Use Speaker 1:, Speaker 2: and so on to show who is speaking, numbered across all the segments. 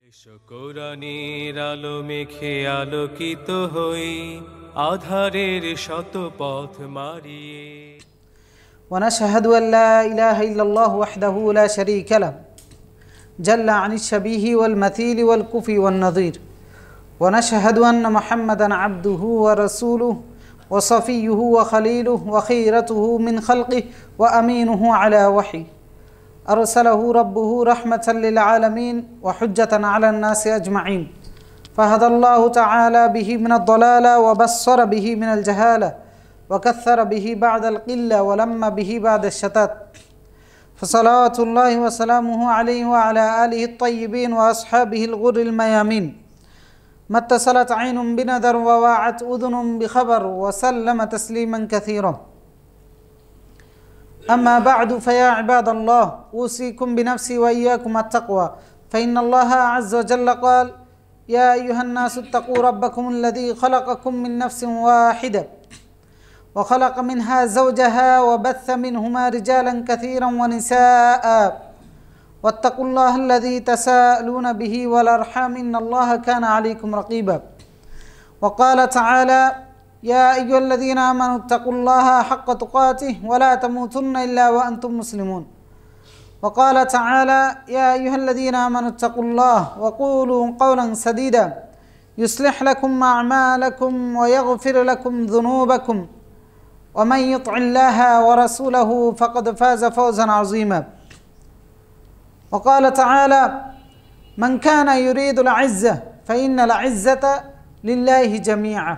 Speaker 1: এসো কোরআনের আলো মেখে আলোকিত হই, আধারের শত পথ মারিয়ে।
Speaker 2: ونشهد أن لا إله إلا الله وحده لا شريك له جل عن الشبيه والمثيل والكفي والنظير ونشهد أن محمدا عبده ورسوله وصفيه وخليله وخيرته من خلقه وأمينه على وحي أرسله ربه رحمة للعالمين وحجة على الناس أجمعين فهدى الله تعالى به من الضلالة وبصر به من الجهالة وكثر به بعد القلة ولم به بعد الشتات فصلوات الله وسلامه عليه وعلى آله الطيبين وأصحابه الغر الميامين ما اتصلت عين بنذر وواعت أذن بخبر وسلم تسليما كثيرا أما بعد فيا عباد الله أوصيكم بنفسي وإياكم التقوى فإن الله عز وجل قال يا أيها الناس اتقوا ربكم الذي خلقكم من نفس واحدة وخلق منها زوجها وبث منهما رجالا كثيرا ونساء واتقوا الله الذي تساءلون به والأرحام إن الله كان عليكم رقيبا وقال تعالى يا أيها الذين آمنوا اتقوا الله حق تقاته ولا تموتن إلا وأنتم مسلمون وقال تعالى يا أيها الذين آمنوا اتقوا الله وقولوا قولا سديدا يصلح لكم أعمالكم ويغفر لكم ذنوبكم ومن يطع الله ورسوله فقد فاز فوزا عظيما وقال تعالى من كان يريد العزة فإن العزة لله جميعا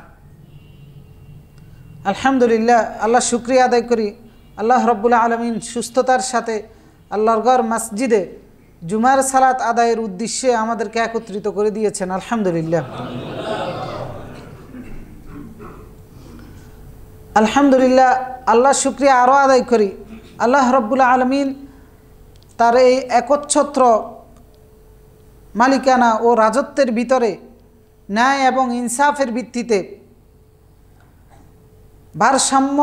Speaker 2: আলহামদুলিল্লাহ, আল্লাহ শুকরিয়া আদায় করি। আল্লাহ রব্বুল আলামিন সুস্থতার সাথে আল্লাহর ঘর মসজিদে জুমার সালাত আদায়ের উদ্দেশ্যে আমাদেরকে একত্রিত করে দিয়েছেন। আলহামদুলিল্লাহ আলহামদুলিল্লাহ, আল্লাহ শুকরিয়া আরও আদায় করি। আল্লাহ রব্বুল আলামিন তার এই একচ্ছত্র মালিকানা ও রাজত্বের ভিতরে ন্যায় এবং ইনসাফের ভিত্তিতে ভারসাম্য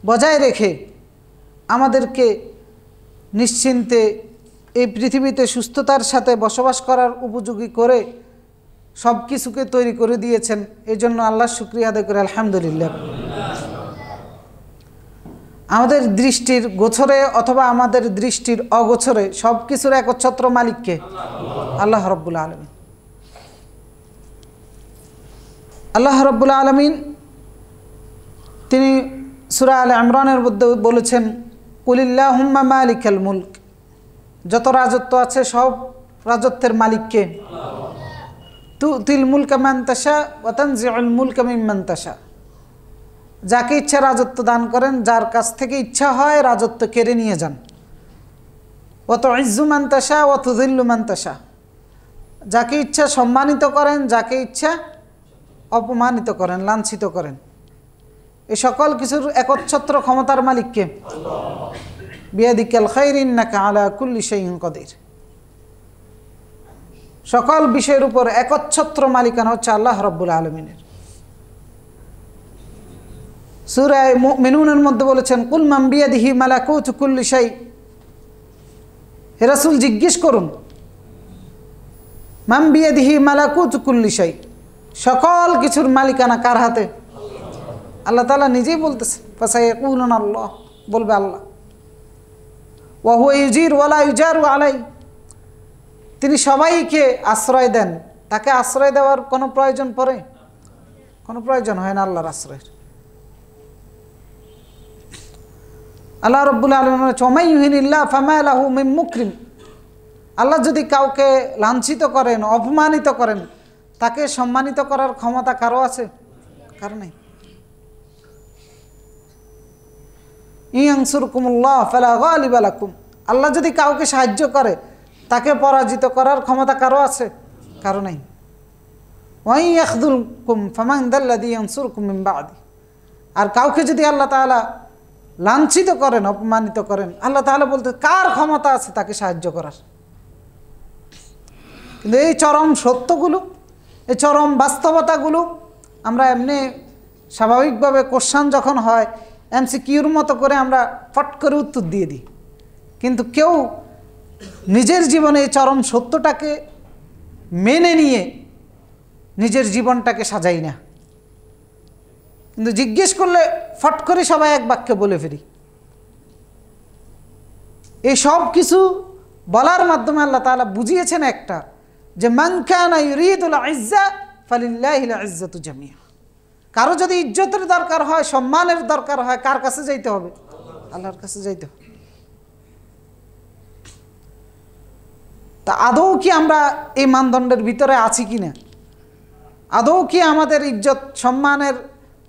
Speaker 2: বজায় রেখে আমাদেরকে নিশ্চিন্তে এই পৃথিবীতে সুস্থতার সাথে বসবাস করার উপযোগী করে সব কিছুকে তৈরি করে দিয়েছেন। এই জন্য আল্লাহর শুকরিয়া আদায় করে আলহামদুলিল্লাহ। আমাদের দৃষ্টির গোচরে অথবা আমাদের দৃষ্টির অগোচরে সব কিছুর একচ্ছত্র মালিককে আল্লাহ রব্বুল আলামিন। আল্লাহ রব্বুল আলামিন তিনি সূরা আলে ইমরানের মধ্যে বলেছেন কুলিল্লাহুম্মা মালিকাল মুলক, যত রাজত্ব আছে সব রাজত্বের মালিককে। তুতিল মুলকা মান তাশা ওয়া তানজিউল মুলকা মিম্মান তাশা, যাকে ইচ্ছা রাজত্ব দান করেন, যার কাছ থেকে ইচ্ছা হয় রাজত্ব কেড়ে নিয়ে যান। ওয়া তুইজ্জু মান তাশা ওয়া তুযিল্লু মান তাশা, যাকে ইচ্ছা সম্মানিত করেন, যাকে ইচ্ছা অপমানিত করেন, লাঞ্ছিত করেন। এই সকল কিছুর একচ্ছত্র ক্ষমতার মালিককে বিয়াদিকাল খাইর ইন্নাকা আলা কুল্লি শাইইন কাদির। সকল বিষয়ের উপর একচ্ছত্র মালিকানা হচ্ছে আল্লাহ রব্বুল আলামিনের। সূরা মুমিনুনের মধ্যে বলেছেন কুল মান বিয়াদিহি মালাকুতু কুল্লি শাই, হে রাসূল জিজ্ঞেস করুন মান বিয়াদিহি মালাকুতু কুল্লি শাই, সকল কিছুর মালিকানা কার হাতে? আল্লাহ তাআলা নিজেই বলতেছে ফাসায়াকুলুনা আল্লাহ, বলবে আল্লাহ। ওয়া হুয়া ইউজির ওয়া লা ইউজারু আলাই, তিনি সবাইকে আশ্রয় দেন, তাকে আশ্রয় দেওয়ার কোনো প্রয়োজন পড়ে? কোনো প্রয়োজন হয় না আল্লাহর আশ্রয়ের। আল্লাহ রব্বুল আলামিন বলেছেন ওয়া ইউহিনিল্লাহ ফামা লাহু মিন মুকরিম, আল্লাহ যদি কাউকে লাঞ্ছিত করেন, অপমানিত করেন, তাকে সম্মানিত করার ক্ষমতা কারো আছে? কারো নেই। ইয়ানসুরকুমুল্লাহ ফালা গালিবা লাকুম, আল্লাহ যদি কাউকে সাহায্য করে, তাকে পরাজিত করার ক্ষমতা কারো আছে? কারো নেই। ওয়া ইয়াখযুলকুম ফামান যাল্লাযী ইয়ানসুরকুম মিন বা'দি, আর কাউকে যদি আল্লাহ তাআলা লাঞ্ছিত করেন, অপমানিত করেন, আল্লাহ তাআলা বলতে কার ক্ষমতা আছে তাকে সাহায্য করার? কিন্তু এই চরম সত্যগুলো, এই চরম বাস্তবতাগুলো আমরা এমনি স্বাভাবিকভাবে কোশ্চেন যখন হয় এমসিকিউর মতো করে আমরা ফট করে উত্তর দিয়ে দিই, কিন্তু কেউ নিজের জীবনে এই চরম সত্যটাকে মেনে নিয়ে নিজের জীবনটাকে সাজাই না, কিন্তু জিজ্ঞেস করলে ফট করে সবাই এক বাক্যে বলে ফেলি। এই সব কিছু বলার মাধ্যমে আল্লাহ তাআলা বুঝিয়েছেন একটা, যে মান কানা ইউরিদুল ইজ্জা ফালিল্লাহিল ইজ্জাতু জামিআ। কারো যদি ইজ্জতের দরকার হয়, সম্মানের দরকার হয়, কার কাছে যাইতে হবে? আল্লাহর কাছে যাইতে হবে। তা আদৌ কি আমরা এই মানদণ্ডের ভিতরে আছি কিনা? আদৌ কি আমাদের ইজ্জত সম্মানের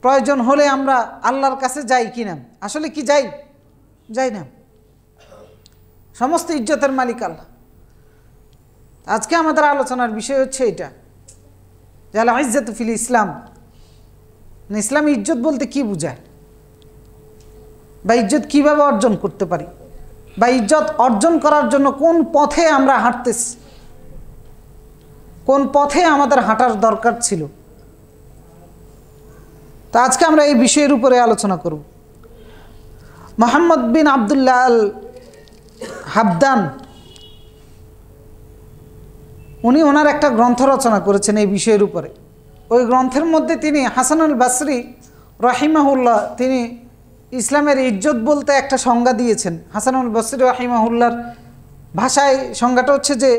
Speaker 2: প্রয়োজন হলে আমরা আল্লাহর কাছে যাই কিনা? আসলে কি যাই? যাই না। সমস্ত ইজ্জতের মালিক আল্লাহ। আজকে আমাদের আলোচনার বিষয় হচ্ছে এটা, যে আল ইজ্জাতু ফিল ইসলাম। ইসলামে ইজ্জত বলতে কি বোঝায়, বা ইজ্জত কিভাবে অর্জন করতে পারি, বা ইজ্জত অর্জন করার জন্য কোন পথে আমরা হাঁটতেছি, কোন পথে আমাদের হাঁটার দরকার ছিল। তো আজকে আমরা এই বিষয়ের উপরে আলোচনা করব। মুহাম্মদ বিন আবদুল্লাহ আল হাবদান, উনি ওনার একটা গ্রন্থ রচনা করেছেন এই বিষয়ের উপরে। ওই গ্রন্থের মধ্যে তিনি হাসানুল বাসরি রাহিমাহুল্লাহ, তিনি ইসলামের ইজ্জত বলতে একটা সংজ্ঞা দিয়েছেন। হাসানুল বাসরি রাহিমাহুল্লাহর ভাষায় সংজ্ঞাটা হচ্ছে যে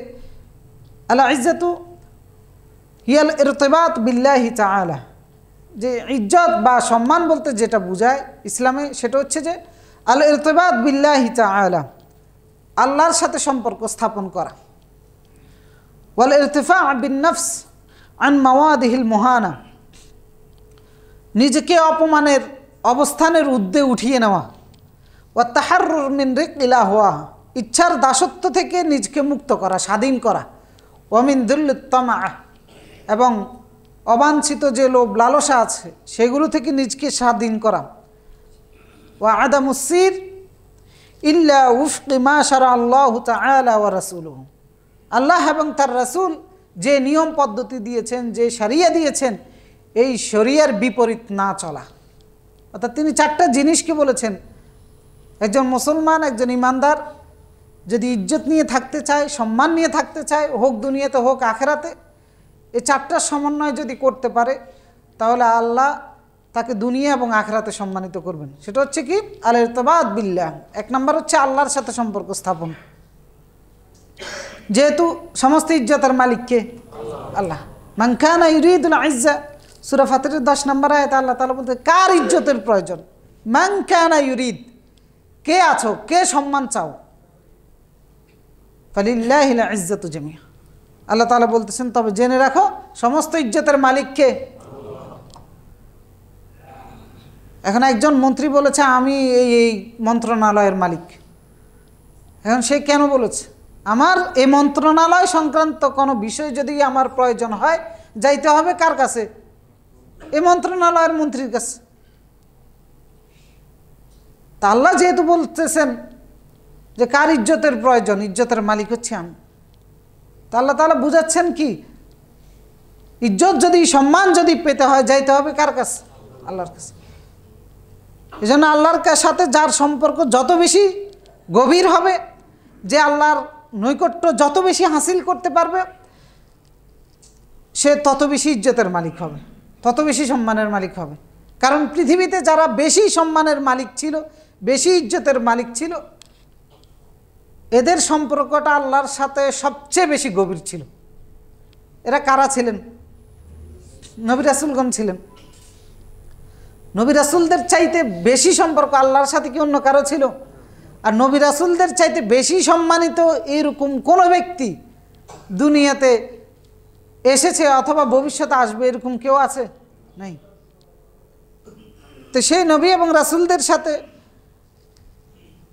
Speaker 2: আল ইজ্জাতু হিয়াল ইরতিবাত বিল্লাহি তাআলা। যে ইজ্জত বা সম্মান বলতে যেটা বোঝায় ইসলামে, সেটা হচ্ছে যে আল ইরতিবাত বিল্লাহি তাআলা, আল্লাহর সাথে সম্পর্ক স্থাপন করা। ওয়াল ইরতিফা বিন নফস আন মাওয়াদিহিল মুহানা, নিজেকে অপমানের অবস্থানের ঊর্ধ্বে উঠিয়ে নেওয়া। ওয়া তাহাররুর মিন রিকিল আহওয়া, ইচ্ছার দাসত্ব থেকে নিজেকে মুক্ত করা, স্বাধীন করা। ওয়া মিন যুল্লিত তামা, এবং অবাঞ্ছিত যে লোভ লালসা আছে সেগুলো থেকে নিজেকে স্বাধীন করা। ওয়া আদামুস সির ইল্লা উফকি মা শারা আল্লাহু তাআলা ওয়া রাসূলুহু, আল্লাহ এবং তার রাসূল যে নিয়ম পদ্ধতি দিয়েছেন, যে শরিয়া দিয়েছেন, এই শরিয়ার বিপরীত না চলা। অর্থাৎ তিনি চারটা জিনিসকে বলেছেন, একজন মুসলমান, একজন ইমানদার যদি ইজ্জত নিয়ে থাকতে চায়, সম্মান নিয়ে থাকতে চায়, হোক দুনিয়াতে হোক আখেরাতে, এই চারটার সমন্বয় যদি করতে পারে, তাহলে আল্লাহ তাকে দুনিয়া এবং আখেরাতে সম্মানিত করবেন। সেটা হচ্ছে কি? আল ইরতিবাত বিল্লাহ। এক নম্বর হচ্ছে আল্লাহর সাথে সম্পর্ক স্থাপন, যেহেতু সমস্ত ইজ্জতের মালিককে আল্লাহ। মান কানা ইউরিদুল ইজ্জা, সূরা ফাতিরের 10 নম্বর আয়াতে আল্লাহ তাআলা বলতে, কার ইজ্জতের প্রয়োজন? মান কানা ইউরিদ, কে আছো, কে সম্মান চাও? ফালিল্লাহিল ইজ্জাতু জামিআ, আল্লাহ তাআলা বলতেছেন তবে জেনে রাখো সমস্ত ইজ্জতের মালিক কে? এখন একজন মন্ত্রী বলেছে আমি এই মন্ত্রণালয়ের মালিক। এখন সে কেন বলেছে? আমার এই মন্ত্রণালয় সংক্রান্ত কোনো বিষয় যদি আমার প্রয়োজন হয়, যাইতে হবে কার কাছে? এই মন্ত্রণালয়ের মন্ত্রীর কাছে। তা আল্লাহ যেহেতু বলতেছেন যে কার ইজ্জতের প্রয়োজন, ইজ্জতের মালিক হচ্ছে আমি, তা আল্লাহ তাআলা বুঝাচ্ছেন কি? ইজ্জত যদি, সম্মান যদি পেতে হয়, যাইতে হবে কার কাছে? আল্লাহর কাছে। এই জন্য আল্লাহর সাথে যার সম্পর্ক যত বেশি গভীর হবে, যে আল্লাহর নৈকট্য যত বেশি হাসিল করতে পারবে, সে তত বেশি ইজ্জতের মালিক হবে, তত বেশি সম্মানের মালিক হবে। কারণ পৃথিবীতে যারা বেশি সম্মানের মালিক ছিল, বেশি ইজ্জতের মালিক ছিল, এদের সম্পর্কটা আল্লাহর সাথে সবচেয়ে বেশি গভীর ছিল। এরা কারা ছিলেন? নবী রাসূলগণ ছিলেন। নবী রাসূলদের চাইতে বেশি সম্পর্ক আল্লাহর সাথে কি অন্য কারো ছিল? আর নবী রাসূলদের চাইতে বেশি সম্মানিত এরকম কোনো ব্যক্তি দুনিয়াতে এসেছে অথবা ভবিষ্যতে আসবে, এরকম কেউ আছে? নাই। তো সেই নবী এবং রাসূলদের সাথে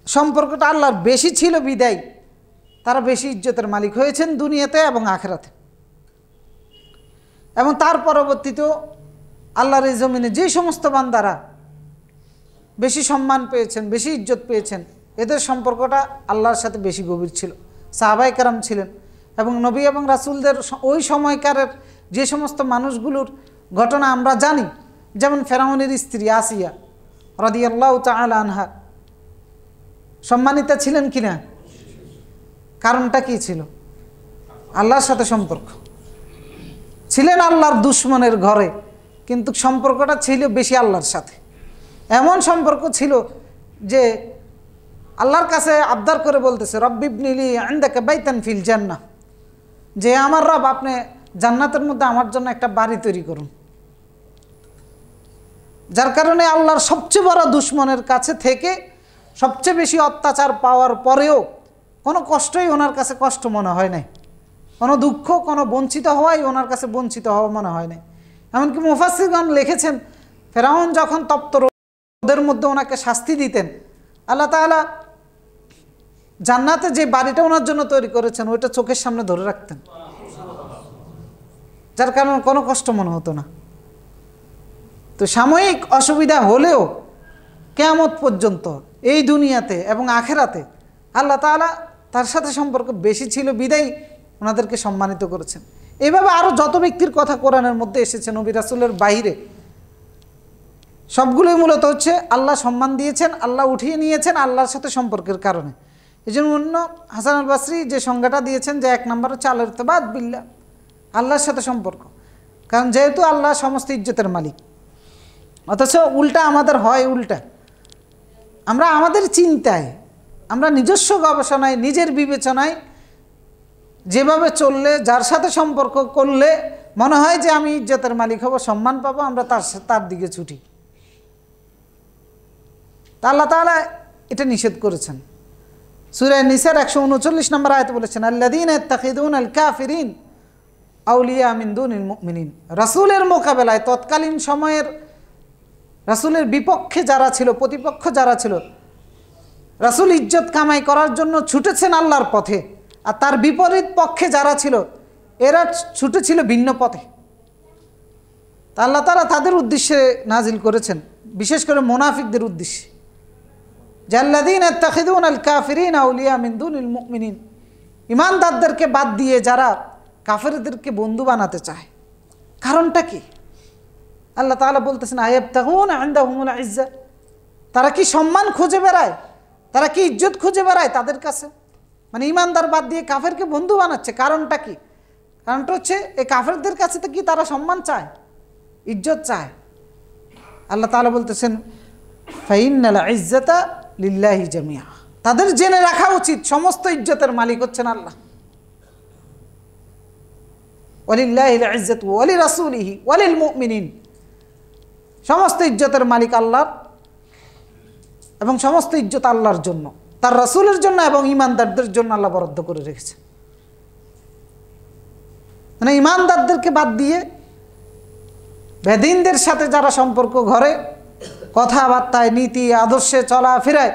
Speaker 2: সম্পর্কটা আল্লাহর বেশি ছিল বিদায় তারা বেশি ইজ্জতের মালিক হয়েছেন দুনিয়াতে এবং আখিরাতে। এবং তার পরবর্তীতেও আল্লাহর এই জমিনে যে সমস্ত বান্দারা বেশি সম্মান পেয়েছেন, বেশি ইজ্জত পেয়েছেন, এদের সম্পর্কটা আল্লাহর সাথে বেশি গভীর ছিল। সাহাবায়ে কেরাম ছিলেন, এবং নবী এবং রাসূলদের ওই সময়কারের যে সমস্ত মানুষগুলোর ঘটনা আমরা জানি, যেমন ফেরাউনের স্ত্রী আসিয়া রাদিয়াল্লাহু তাআলা আনহা সম্মানিতা ছিলেন কিনা? কারণটা কি ছিল? আল্লাহর সাথে সম্পর্ক। ছিলেন আল্লাহর দুশমনের ঘরে, কিন্তু সম্পর্কটা ছিল বেশি আল্লাহর সাথে। এমন সম্পর্ক ছিল যে আল্লাহর কাছে আবদার করে বলতেছে, রব্বিবনিলি ইনদাকা বাইতান ফিল জান্নাহ, যে আমার রব আপনি জান্নাতের মধ্যে আমার জন্য একটা বাড়ি তৈরি করুন। যার কারণে আল্লাহর সবচেয়ে বড় দুশমনের কাছে থেকে সবচেয়ে বেশি অত্যাচার পাওয়ার পরেও কোনো কষ্টই ওনার কাছে কষ্ট মনে হয় নাই, কোনো দুঃখ, কোনো বঞ্চিত হওয়াই ওনার কাছে বঞ্চিত হওয়া মনে হয় নাই। এমনকি মুফাসসিরগণ লিখেছেন, ফেরাউন যখন তপ্ত রোদের মধ্যে ওনাকে শাস্তি দিতেন, আল্লাহ তাআলা জান্নাতে যে বাড়িটা ওনার জন্য তৈরি করেছেন ওইটা চোখের সামনে ধরে রাখতেন, যার কারণে কোনো কষ্ট মনে হতো না। তো সাময়িক অসুবিধা হলেও কিয়ামত পর্যন্ত এই দুনিয়াতে এবং আখেরাতে আল্লাহ তাআলা তার সাথে সম্পর্ক বেশি ছিল বিদায় ওনাদেরকে সম্মানিত করেছেন। এইভাবে আরও যত ব্যক্তির কথা কোরআনের মধ্যে এসেছে নবী রাসূলের বাইরে, সবগুলোই মূলত হচ্ছে আল্লাহ সম্মান দিয়েছেন, আল্লাহ উঠিয়ে নিয়েছেন আল্লাহর সাথে সম্পর্কের কারণে। এই জন্য হাসান আল বসরি যে সংজ্ঞাটা দিয়েছেন যে 1 নম্বর হচ্ছে আল ইরতিবাত বিল্লাহ, আল্লাহর সাথে সম্পর্ক। কারণ যেহেতু আল্লাহ সমস্ত ইজ্জতের মালিক, অথচ উল্টা আমাদের হয় উল্টা। আমরা আমাদের চিন্তায়, আমরা নিজস্ব গবেষণায়, নিজের বিবেচনায় যেভাবে চললে, যার সাথে সম্পর্ক করলে মনে হয় যে আমি ইজ্জতের মালিক হব, সম্মান পাবো, আমরা তার দিকে ছুটি। তা আল্লাহ তাআলা এটা নিষেধ করেছেন। সূরা নিসার 139 নম্বর আয়াতে বলেছেন, আল্লাযীনা ইত্তাখিযুনাল কাফিরিন আউলিয়া মিন দুনিল মুমিনিন। রাসূলের মোকাবেলায় তৎকালীন সময়ের রাসূলের বিপক্ষে যারা ছিল, প্রতিপক্ষ যারা ছিল, রাসূল ইজ্জত কামাই করার জন্য ছুটেছেন আল্লাহর পথে, আর তার বিপরীত পক্ষে যারা ছিল এরা ছুটেছিল ভিন্ন পথে। তা আল্লাহ তাআলা তাদের উদ্দেশ্যে নাজিল করেছেন, বিশেষ করে মুনাফিকদের উদ্দেশ্যে, যাল্লাযীনা ইত্তাখিযুনাল কাফিরিনা আউলিয়া মিন দুনিল মুমিনিন। ঈমানদারদেরকে বাদ দিয়ে যারা কাফেরদেরকে বন্ধু বানাতে চায়, কারণটা কি? আল্লাহ তাআলা বলতেছেন, আয়াবতাগুনা ইনদাহুমুল ইজ্জা, তারা কি সম্মান খুঁজে বেড়ায়, তারা কি ইজ্জত খুঁজে বেড়ায় তাদের কাছে? মানে ঈমানদার বাদ দিয়ে কাফেরকে বন্ধু বানাচ্ছে, কারণটা কি? কারণটা হচ্ছে এই কাফেরদের কাছে তো কি তারা সম্মান চায়, ইজ্জত চায়? আল্লাহ তাআলা বলতেছেন, ফাইন্নাল ইজ্জাতা লিল্লাহি জামিআ, তাদের জেনে রাখা উচিত সমস্ত ইজ্জতের মালিক হচ্ছেন আল্লাহ। ওয়ালিল্লাহিল ইজ্জাতু ওয়ালিরাসূলিহি ওয়ালিল মুমিনিন, সমস্ত ইজ্জতের মালিক আল্লাহ, এবং সমস্ত ইজ্জত আল্লাহর জন্য, তার রাসূলের জন্য এবং ঈমানদারদের জন্য আল্লাহ বরাদ্দ করে রেখেছেন। মানে ঈমানদারদেরকে বাদ দিয়ে বেদিনদের সাথে যারা সম্পর্ক গড়ে, কথাবার্তায়, নীতি আদর্শে চলাফেরায়,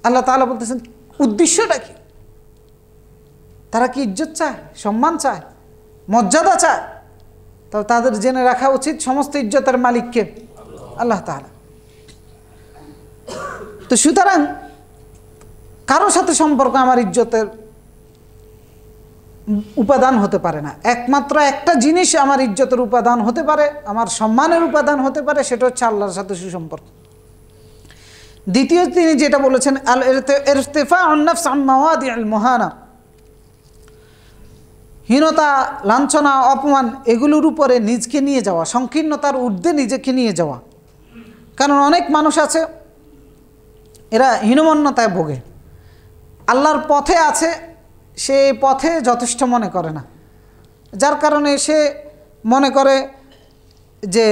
Speaker 2: আল্লাহ তাআলা বলতেছেন উদ্দেশ্যটা কি? তারা কি ইজ্জত চায়, সম্মান চায়, মর্যাদা চায়? তো তাদের জেনে রাখা উচিত সমস্ত ইজ্জতের মালিককে আল্লাহ তাআলা। তো সুতরাং কারো সাথে সম্পর্ক আমার ইজ্জতের উপাদান হতে পারে না। একমাত্র একটা জিনিস আমার ইজ্জতের উপাদান হতে পারে, আমার সম্মানের উপাদান হতে পারে, সেটা হচ্ছে আল্লাহর সাথে সুসম্পর্ক। দ্বিতীয় তিনি যেটা বলেছেন, আল ইরতিফাউন নাফস আন মাওয়াদিউল মুহানা, হীনতা, লাঞ্ছনা, অপমান এগুলোর উপরে নিজকে নিয়ে যাওয়া, সংকীর্ণতার ঊর্ধ্বে নিজেকে নিয়ে যাওয়া। কারণ অনেক মানুষ আছে এরা হীনমন্যতায় ভোগে, আল্লাহর পথে আছে, সে পথে যথেষ্ট মনে করে না, যার কারণে সে মনে করে যে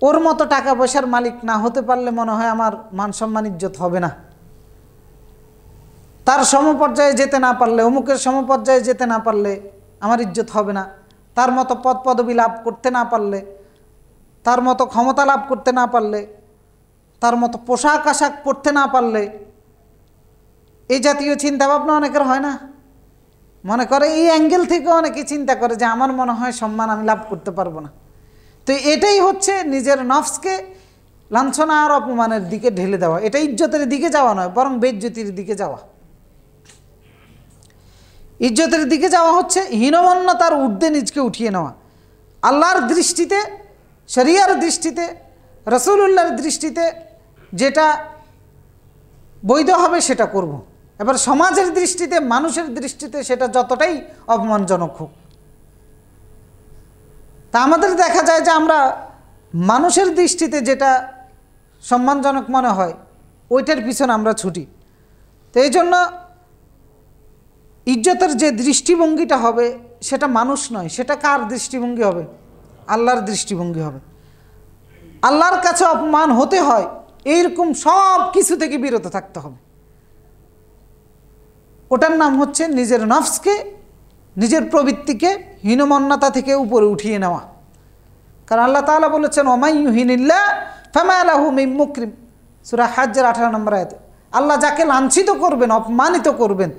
Speaker 2: ওর মতো টাকা পয়সার মালিক না হতে পারলে মনে হয় আমার মান সম্মান ইজ্জত হবে না, তার সমপর্যায়ে যেতে না পারলে, অমুকের সমপর্যায়ে যেতে না পারলে আমার ইজ্জত হবে না, তার মতো পদ পদবি লাভ করতে না পারলে, তার মতো ক্ষমতা লাভ করতে না পারলে, তার মতো পোশাক আশাক পরতে না পারলে, এই জাতীয় চিন্তাভাবনা অনেকের হয় না? মনে করে এই অ্যাঙ্গেল থেকে অনেকে চিন্তা করে যে আমার মনে হয় সম্মান আমি লাভ করতে পারবো না। তো এটাই হচ্ছে নিজের নফসকে লাঞ্ছনা আর অপমানের দিকে ঢেলে দেওয়া। এটা ইজ্জতের দিকে যাওয়া নয়, বরং বেইজ্জতির দিকে যাওয়া। ইজ্জতের দিকে যাওয়া হচ্ছে হীনমন্যতার ঊর্ধ্বে নিজকে উঠিয়ে নেওয়া। আল্লাহর দৃষ্টিতে, শরিয়ার দৃষ্টিতে, রাসূলুল্লাহর দৃষ্টিতে যেটা বৈধ হবে সেটা করব, এবার সমাজের দৃষ্টিতে, মানুষের দৃষ্টিতে সেটা যতটাই অপমানজনক হোক, তা আমাদের দেখা যায় যে আমরা মানুষের দৃষ্টিতে যেটা সম্মানজনক মনে হয় ওইটার পিছনে আমরা ছুটি। তো এই জন্য ইজ্জতের যে দৃষ্টিভঙ্গিটা হবে সেটা মানুষ নয়, সেটা কার দৃষ্টিভঙ্গি হবে? আল্লাহর দৃষ্টিভঙ্গি হবে। আল্লাহর কাছে অপমান হতে হয় এইরকম সব কিছু থেকে বিরত থাকতে হবে। ওটার নাম হচ্ছে নিজের নফসকে, নিজের প্রবৃত্তিকে হীনমন্যতা থেকে উপরে উঠিয়ে নেওয়া। কারণ আল্লাহ তাআলা বলেছেন ওমাই ইউহিনিল্লাহ ফামা লাহু মিন মুকরিম, সূরা হাজ্জের 18 নম্বর আয়াতে। আল্লাহ যাকে লাঞ্ছিত করবেন, অপমানিত করবেন,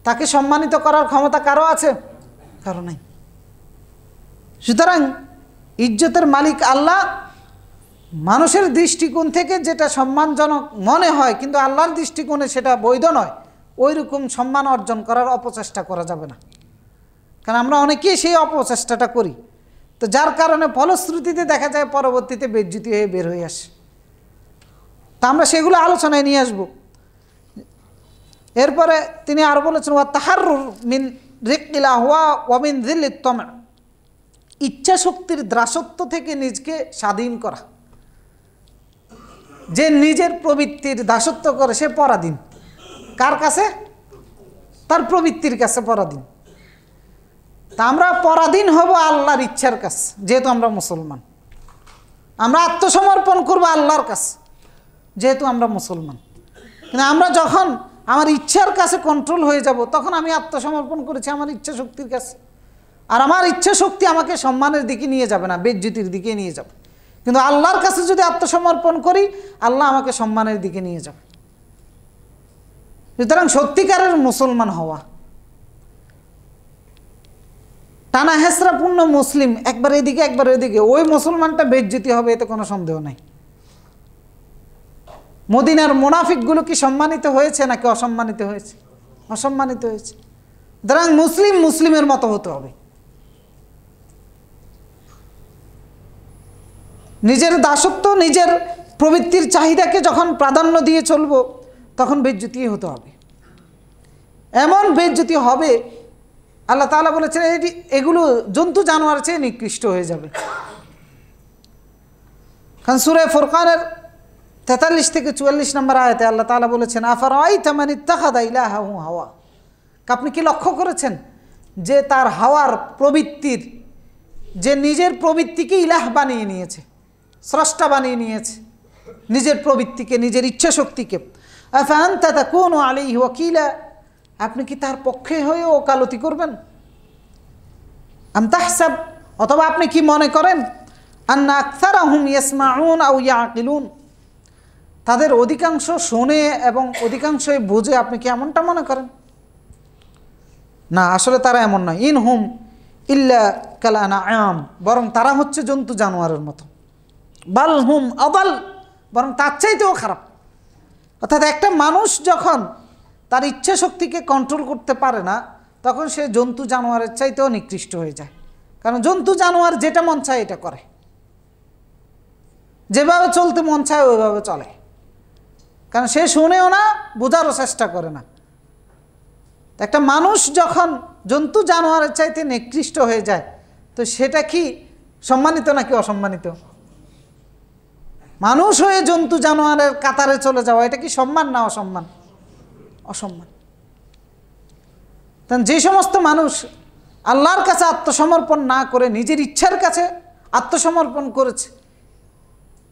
Speaker 2: তাকে সম্মানিত করার ক্ষমতা কারো আছে? কারো নাই। সুতরাং ইজ্জতের মালিক আল্লাহ। মানুষের দৃষ্টিকোণ থেকে যেটা সম্মানজনক মনে হয় কিন্তু আল্লাহর দৃষ্টিকোণে সেটা বৈধ নয়, ওই রকম সম্মান অর্জন করার অপচেষ্টা করা যাবে না। কারণ আমরা অনেকেই সেই অপচেষ্টাটা করি, তো যার কারণে ফলশ্রুতিতে দেখা যায় পরবর্তীতে বেজ্জিতি হয়ে বের হয়ে আসে। তা আমরা সেগুলো আলোচনায় নিয়ে আসব। এরপরে তিনি আরও বলেছেন ওয়া তাহাররুর মিন রিক্কিল আহওয়া ওয়া মিন যিল্লিত তামা, ইচ্ছা শক্তির দাসত্ব থেকে নিজকে স্বাধীন করা। যে নিজের প্রবৃত্তির দাসত্ব করে সে পরাধীন। কার কাছে? তার প্রবৃত্তির কাছে পরাধীন। তা আমরা পরাধীন হব আল্লাহর ইচ্ছার কাছে। যেহেতু আমরা মুসলমান, আমরা আত্মসমর্পণ করব আল্লাহর কাছে, যেহেতু আমরা মুসলমান। কিন্তু আমরা যখন আমার ইচ্ছার কাছে কন্ট্রোল হয়ে যাব, তখন আমি আত্মসমর্পণ করেছি আমার ইচ্ছা শক্তির কাছে। আর আমার ইচ্ছা শক্তি আমাকে সম্মানের দিকে নিয়ে যাবে না, বেজ্জতির দিকে নিয়ে যাবে। কিন্তু আল্লাহর কাছে যদি আত্মসমর্পণ করি, আল্লাহ আমাকে সম্মানের দিকে নিয়ে যাবে। সুতরাং সত্যিকারের মুসলমান হওয়া, টানা হেসরাপূর্ণ মুসলিম, একবার এদিকে একবার এদিকে, ওই মুসলমানটা বেজ্জতি হবে, এতে কোনো সন্দেহ নাই। মদিনার মুনাফিকগুলো কি সম্মানিত হয়েছে নাকি অসম্মানিত হয়েছে? অসম্মানিত হয়েছে। সুতরাং মুসলিম মুসলিমের মতো হতে হবে। নিজের দাসত্ব, নিজের প্রবৃত্তির চাহিদাকে যখন প্রাধান্য দিয়ে চলবো, তখন বেজ্জতি হতে হবে। এমন বেজ্জতি হবে, আল্লাহ তাআলা বলেছেন এগুলো জন্তু জানোয়ার চেয়ে নিকৃষ্ট হয়ে যাবে। কারণ সূরা ফুরকানের 43 থেকে 44 নম্বর আয়াতে আল্লাহ তাআলা বলেছেন আফারাআইতা মান ইত্তাখাযা ইলাহাহু হাওয়া, আপনি কি লক্ষ্য করেছেন যে তার হাওয়ার প্রবৃত্তির, যে নিজের প্রবৃত্তিকে ইলাহ বানিয়ে নিয়েছে, স্রষ্টা বানিয়ে নিয়েছে, নিজের প্রবৃত্তিকে, নিজের ইচ্ছা শক্তিকে। আফা আনতা তাকুনু আলাইহি ওয়াকিলা, আপনি কি তার পক্ষে হয়ে ওকালতি করবেন? আম তাহসাব, অথবা আপনি কি মনে করেন আন্না আকসারাহুম ইয়াসমাউন আও ইয়াকিলুন, তাদের অধিকাংশ শোনে এবং অধিকাংশই বোঝে, আপনি কি এমনটা মনে করেন? না, আসলে তারা এমন নয়। ইনহুম ইল্লা কাল আনআম, বরং তারা হচ্ছে জন্তু জানোয়ারের মতো। বাল হুম আদাল, বরং তার চাইতেও খারাপ। অর্থাৎ একটা মানুষ যখন তার ইচ্ছা শক্তিকে কন্ট্রোল করতে পারে না, তখন সে জন্তু জানোয়ারের চাইতেও নিকৃষ্ট হয়ে যায়। কারণ জন্তু জানোয়ার যেটা মন চায় এটা করে, যেভাবে চলতে মন চায় ওইভাবে চলে। কারণ সে শুনেও না, বোঝারও চেষ্টা করে না। একটা মানুষ যখন জন্তু জানোয়ারের চাইতে নিকৃষ্ট হয়ে যায়, তো সেটা কি সম্মানিত নাকি অসম্মানিত? মানুষ হয়ে জন্তু জানোয়ারের কাতারে চলে যাওয়া, এটা কি সম্মান না অসম্মান? অসম্মান। কারণ যে সমস্ত মানুষ আল্লাহর কাছে আত্মসমর্পণ না করে নিজের ইচ্ছার কাছে আত্মসমর্পণ করেছে,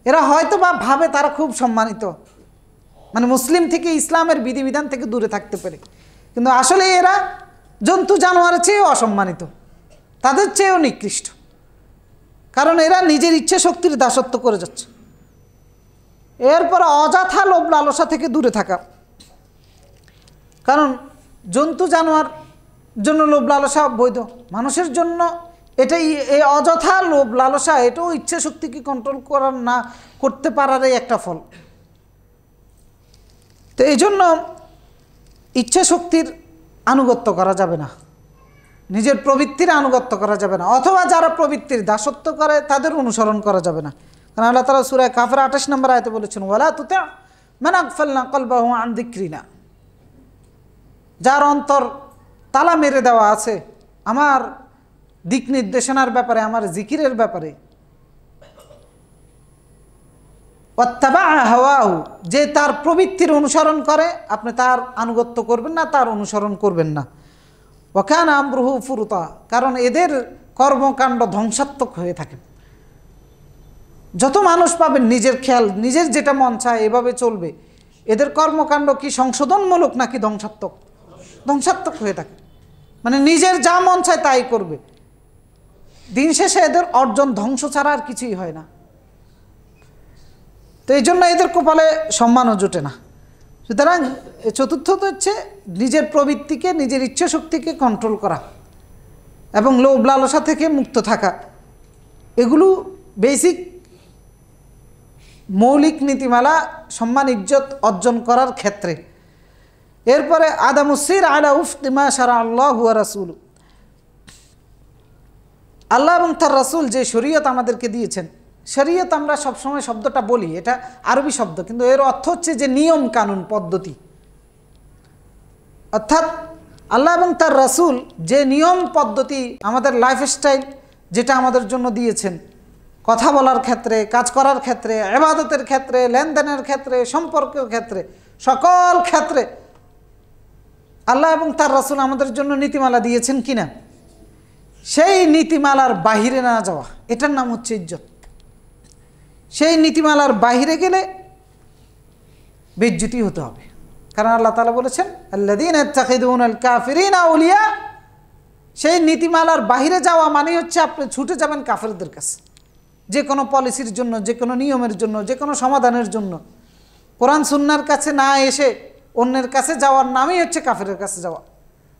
Speaker 2: এরা হয়তো বা ভাবে তারা খুব সম্মানিত, মানে মুসলিম থেকে, ইসলামের বিধিবিধান থেকে দূরে থাকতে পারে, কিন্তু আসলে এরা জন্তু জানোয়ারের চেয়েও অসম্মানিত, তাদের চেয়েও নিকৃষ্ট। কারণ এরা নিজের ইচ্ছা শক্তির দাসত্ব করে যাচ্ছে। এরপর অযথা লোভ লালসা থেকে দূরে থাকা, কারণ জন্তু জানোয়ার জন্য লোভ লালসা বৈধ, মানুষের জন্য এটাই, এই অযথা লোভ লালসা এটাও ইচ্ছা শক্তিকে কন্ট্রোল করার না করতে পারারই একটা ফল। তো এই জন্য ইচ্ছা শক্তির আনুগত্য করা যাবে না, নিজের প্রবৃত্তির আনুগত্য করা যাবে না, অথবা যারা প্রবৃত্তির দাসত্ব করে তাদের অনুসরণ করা যাবে না। কারণ আল্লাহ তাআলা সূরা কাফির 28 নম্বর আয়াতে বলেছেন ওয়ালা তুতি' মান আগফালনা কলবাহু আন যিকরিনা, যার অন্তর তালা মেরে দেওয়া আছে আমার দিক নির্দেশনার ব্যাপারে, আমার জিকিরের ব্যাপারে, ওয়াত্তাবা হাওয়াহু, যে তার প্রবৃত্তির অনুসরণ করে, আপনি তার আনুগত্য করবেন না, তার অনুসরণ করবেন না। ওয়া কানা আমরুহু ফুরুতা, কারণ এদের কর্মকাণ্ড ধ্বংসাত্মক হয়ে থাকে। যত মানুষ পাবেন নিজের খেয়াল, নিজের যেটা মন চায় এভাবে চলবে, এদের কর্মকাণ্ড কি সংশোধনমূলক নাকি ধ্বংসাত্মক? ধ্বংসাত্মক হয়ে থাকে। মানে নিজের যা মন চায় তাই করবে, দিন শেষে এদের অর্জন ধ্বংস ছাড়া আর কিছুই হয় না। তো এই জন্য এদের কপালে সম্মানও জোটে না। সুতরাং চতুর্থত হচ্ছে নিজের প্রবৃত্তিকে, নিজের ইচ্ছা শক্তিকে কন্ট্রোল করা এবং লোভ লালসা থেকে মুক্ত থাকা, এগুলো বেসিক মৌলিক নীতিমালা সম্মান ইজ্জত অর্জন করার ক্ষেত্রে। এরপরে আদামুসির আলা উফতিমা সারা আল্লাহ ওয়া রাসূল, আল্লাহ এবং তার রাসূল যে শরীয়ত আমাদেরকে দিয়েছেন। শরীয়ত আমরা সবসময় শব্দটা বলি, এটা আরবি শব্দ, কিন্তু এর অর্থ হচ্ছে যে নিয়ম কানুন পদ্ধতি। অর্থাৎ আল্লাহ এবং তার রাসূল যে নিয়ম পদ্ধতি, আমাদের লাইফস্টাইল যেটা আমাদের জন্য দিয়েছেন, কথা বলার ক্ষেত্রে, কাজ করার ক্ষেত্রে, ইবাদতের ক্ষেত্রে, লেনদেনের ক্ষেত্রে, সম্পর্কের ক্ষেত্রে, সকল ক্ষেত্রে আল্লাহ এবং তার রাসূল আমাদের জন্য নীতিমালা দিয়েছেন কিনা, সেই নীতিমালার বাহিরে না যাওয়া, এটার নাম হচ্ছে ইজ্জত। সেই নীতিমালার বাহিরে গেলে বেইজ্জতি হতে হবে। কারণ আল্লাহ তাআলা বলেছেন আল্লাযীনা ইত্তাখিযুনাল কাফিরিনা আউলিয়া, সেই নীতিমালার বাহিরে যাওয়া মানে হচ্ছে আপনি ছুটে যাবেন কাফেরদের কাছে, যে কোনো পলিসির জন্য, যে কোনো নিয়মের জন্য, যে কোনো সমাধানের জন্য। কোরআন সুন্নাহর কাছে না এসে অন্যের কাছে যাওয়ার নামই হচ্ছে কাফেরের কাছে যাওয়া।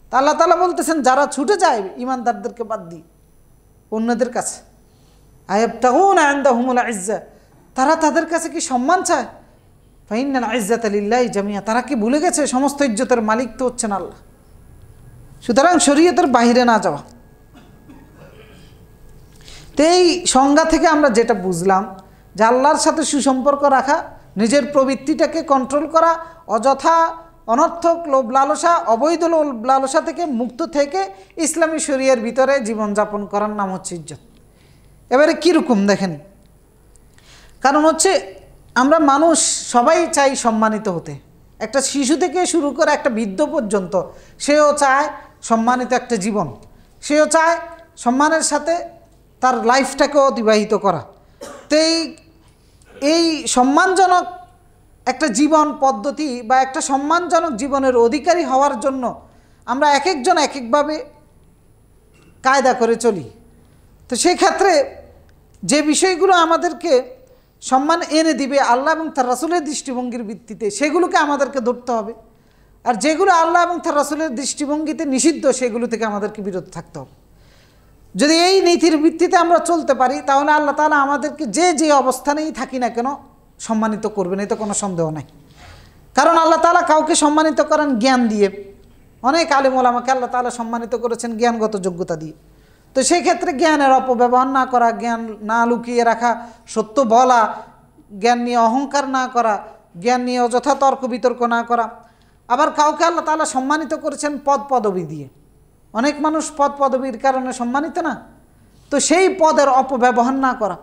Speaker 2: তা আল্লাহ তাআলা বলতেছেন যারা ছুটে যায় ইমানদারদেরকে বাদ দিয়ে অন্যদের কাছে, আয়াবতাগুনা ইনদাহুমুল ইজ্জা, তারা তাদের কাছে কি সম্মান চায়? ফাইন্নাল ইজ্জাতা লিল্লাহি জামিয়া, তারা কি ভুলে গেছে সমস্ত ইজ্জতের মালিক তো হচ্ছেন আল্লাহ। সুতরাং শরীয়তের বাহিরে না যাওয়া। তো এই সংজ্ঞা থেকে আমরা যেটা বুঝলাম যে আল্লাহর সাথে সুসম্পর্ক রাখা, নিজের প্রবৃত্তিটাকে কন্ট্রোল করা, অযথা অনর্থক লোভ লালসা, অবৈধ লোভ লালসা থেকে মুক্ত থেকে ইসলামী শরিয়ার ভিতরে জীবনযাপন করার নাম হচ্ছে ইজ্জত। এবারে কীরকম দেখেন, কারণ হচ্ছে আমরা মানুষ সবাই চাই সম্মানিত হতে। একটা শিশু থেকে শুরু করে একটা বৃদ্ধ পর্যন্ত সেও চায় সম্মানিত একটা জীবন, সেও চায় সম্মানের সাথে তার লাইফটাকে অতিবাহিত করা। তো এই সম্মানজনক একটা জীবন পদ্ধতি বা একটা সম্মানজনক জীবনের অধিকারী হওয়ার জন্য আমরা এক একজন এক একভাবে কায়দা করে চলি। তো সেই ক্ষেত্রে যে বিষয়গুলো আমাদেরকে সম্মান এনে দিবে আল্লাহ এবং তার রাসূলের দৃষ্টিভঙ্গির ভিত্তিতে, সেগুলোকে আমাদেরকে ধরতে হবে। আর যেগুলো আল্লাহ এবং তার রাসূলের দৃষ্টিভঙ্গিতে নিষিদ্ধ, সেগুলো থেকে আমাদেরকে বিরত থাকতে হবে। যদি এই নীতির ভিত্তিতে আমরা চলতে পারি, তাহলে আল্লাহ তাআলা আমাদেরকে যে অবস্থানেই থাকি না কেন সম্মানিত করবেন, এতে কোনো সন্দেহ নাই। কারণ আল্লাহ তাআলা কাউকে সম্মানিত করেন জ্ঞান দিয়ে, অনেক আলেম ওলামাকে আল্লাহ তাআলা সম্মানিত করেছেন জ্ঞানগত যোগ্যতা দিয়ে। তো সেই ক্ষেত্রে জ্ঞানের অপব্যবহার না করা, জ্ঞান না লুকিয়ে রাখা, সত্য বলা, জ্ঞান নিয়ে অহংকার না করা, জ্ঞান নিয়ে অযথা তর্ক বিতর্ক না করা। আবার কাউকে আল্লাহ তাআলা সম্মানিত করেছেন পদ পদবি দিয়ে, অনেক মানুষ পদ পদবীর কারণে সম্মানিত না, তো সেই পদের অপব্যবহার না করা।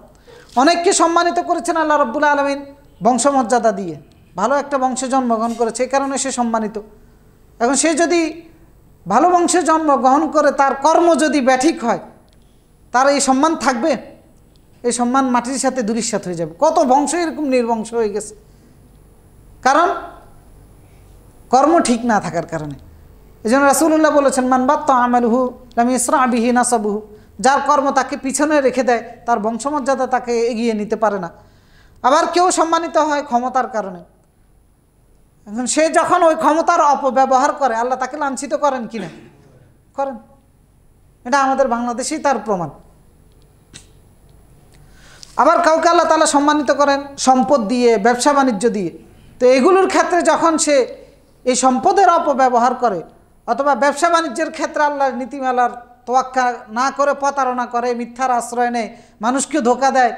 Speaker 2: অনেককে সম্মানিত করেছেন আল্লাহ রাব্বুল আলামিন বংশমর্যাদা দিয়ে, ভালো একটা বংশে জন্মগ্রহণ করেছে, এই কারণে সে সম্মানিত। এখন সে যদি ভালো বংশে জন্মগ্রহণ করে, তার কর্ম যদি ব্যাঠিক হয়, তার এই সম্মান থাকবে? এই সম্মান মাটির সাথে ধূলিসাৎ হয়ে যাবে। কত বংশ এরকম নির্বংশ হয়ে গেছে, কারণ কর্ম ঠিক না থাকার কারণে। এই জন্য রাসূলুল্লাহ বলেছেন মান বাত্তা আমালুহু লাম ইসরা বিহি নাসাবুহু, যার কর্ম তাকে পিছনে রেখে দেয়, তার বংশমর্যাদা তাকে এগিয়ে নিতে পারে না। আবার কেউ সম্মানিত হয় ক্ষমতার কারণে। এখন সে যখন ওই ক্ষমতার অপব্যবহার করে, আল্লাহ তাকে লাঞ্ছিত করেন কিনা? করেন। এটা আমাদের বাংলাদেশেই তার প্রমাণ। আবার কাউকে আল্লাহ তাআলা সম্মানিত করেন সম্পদ দিয়ে, ব্যবসা বাণিজ্য দিয়ে। তো এগুলোর ক্ষেত্রে যখন সে এই সম্পদের অপব্যবহার করে, অথবা ব্যবসা বাণিজ্যের ক্ষেত্রে আল্লাহর নীতিমালার তোয়াক্কা না করে প্রতারণা করে, মিথ্যার আশ্রয় নেয়, মানুষকে ধোঁকা দেয়,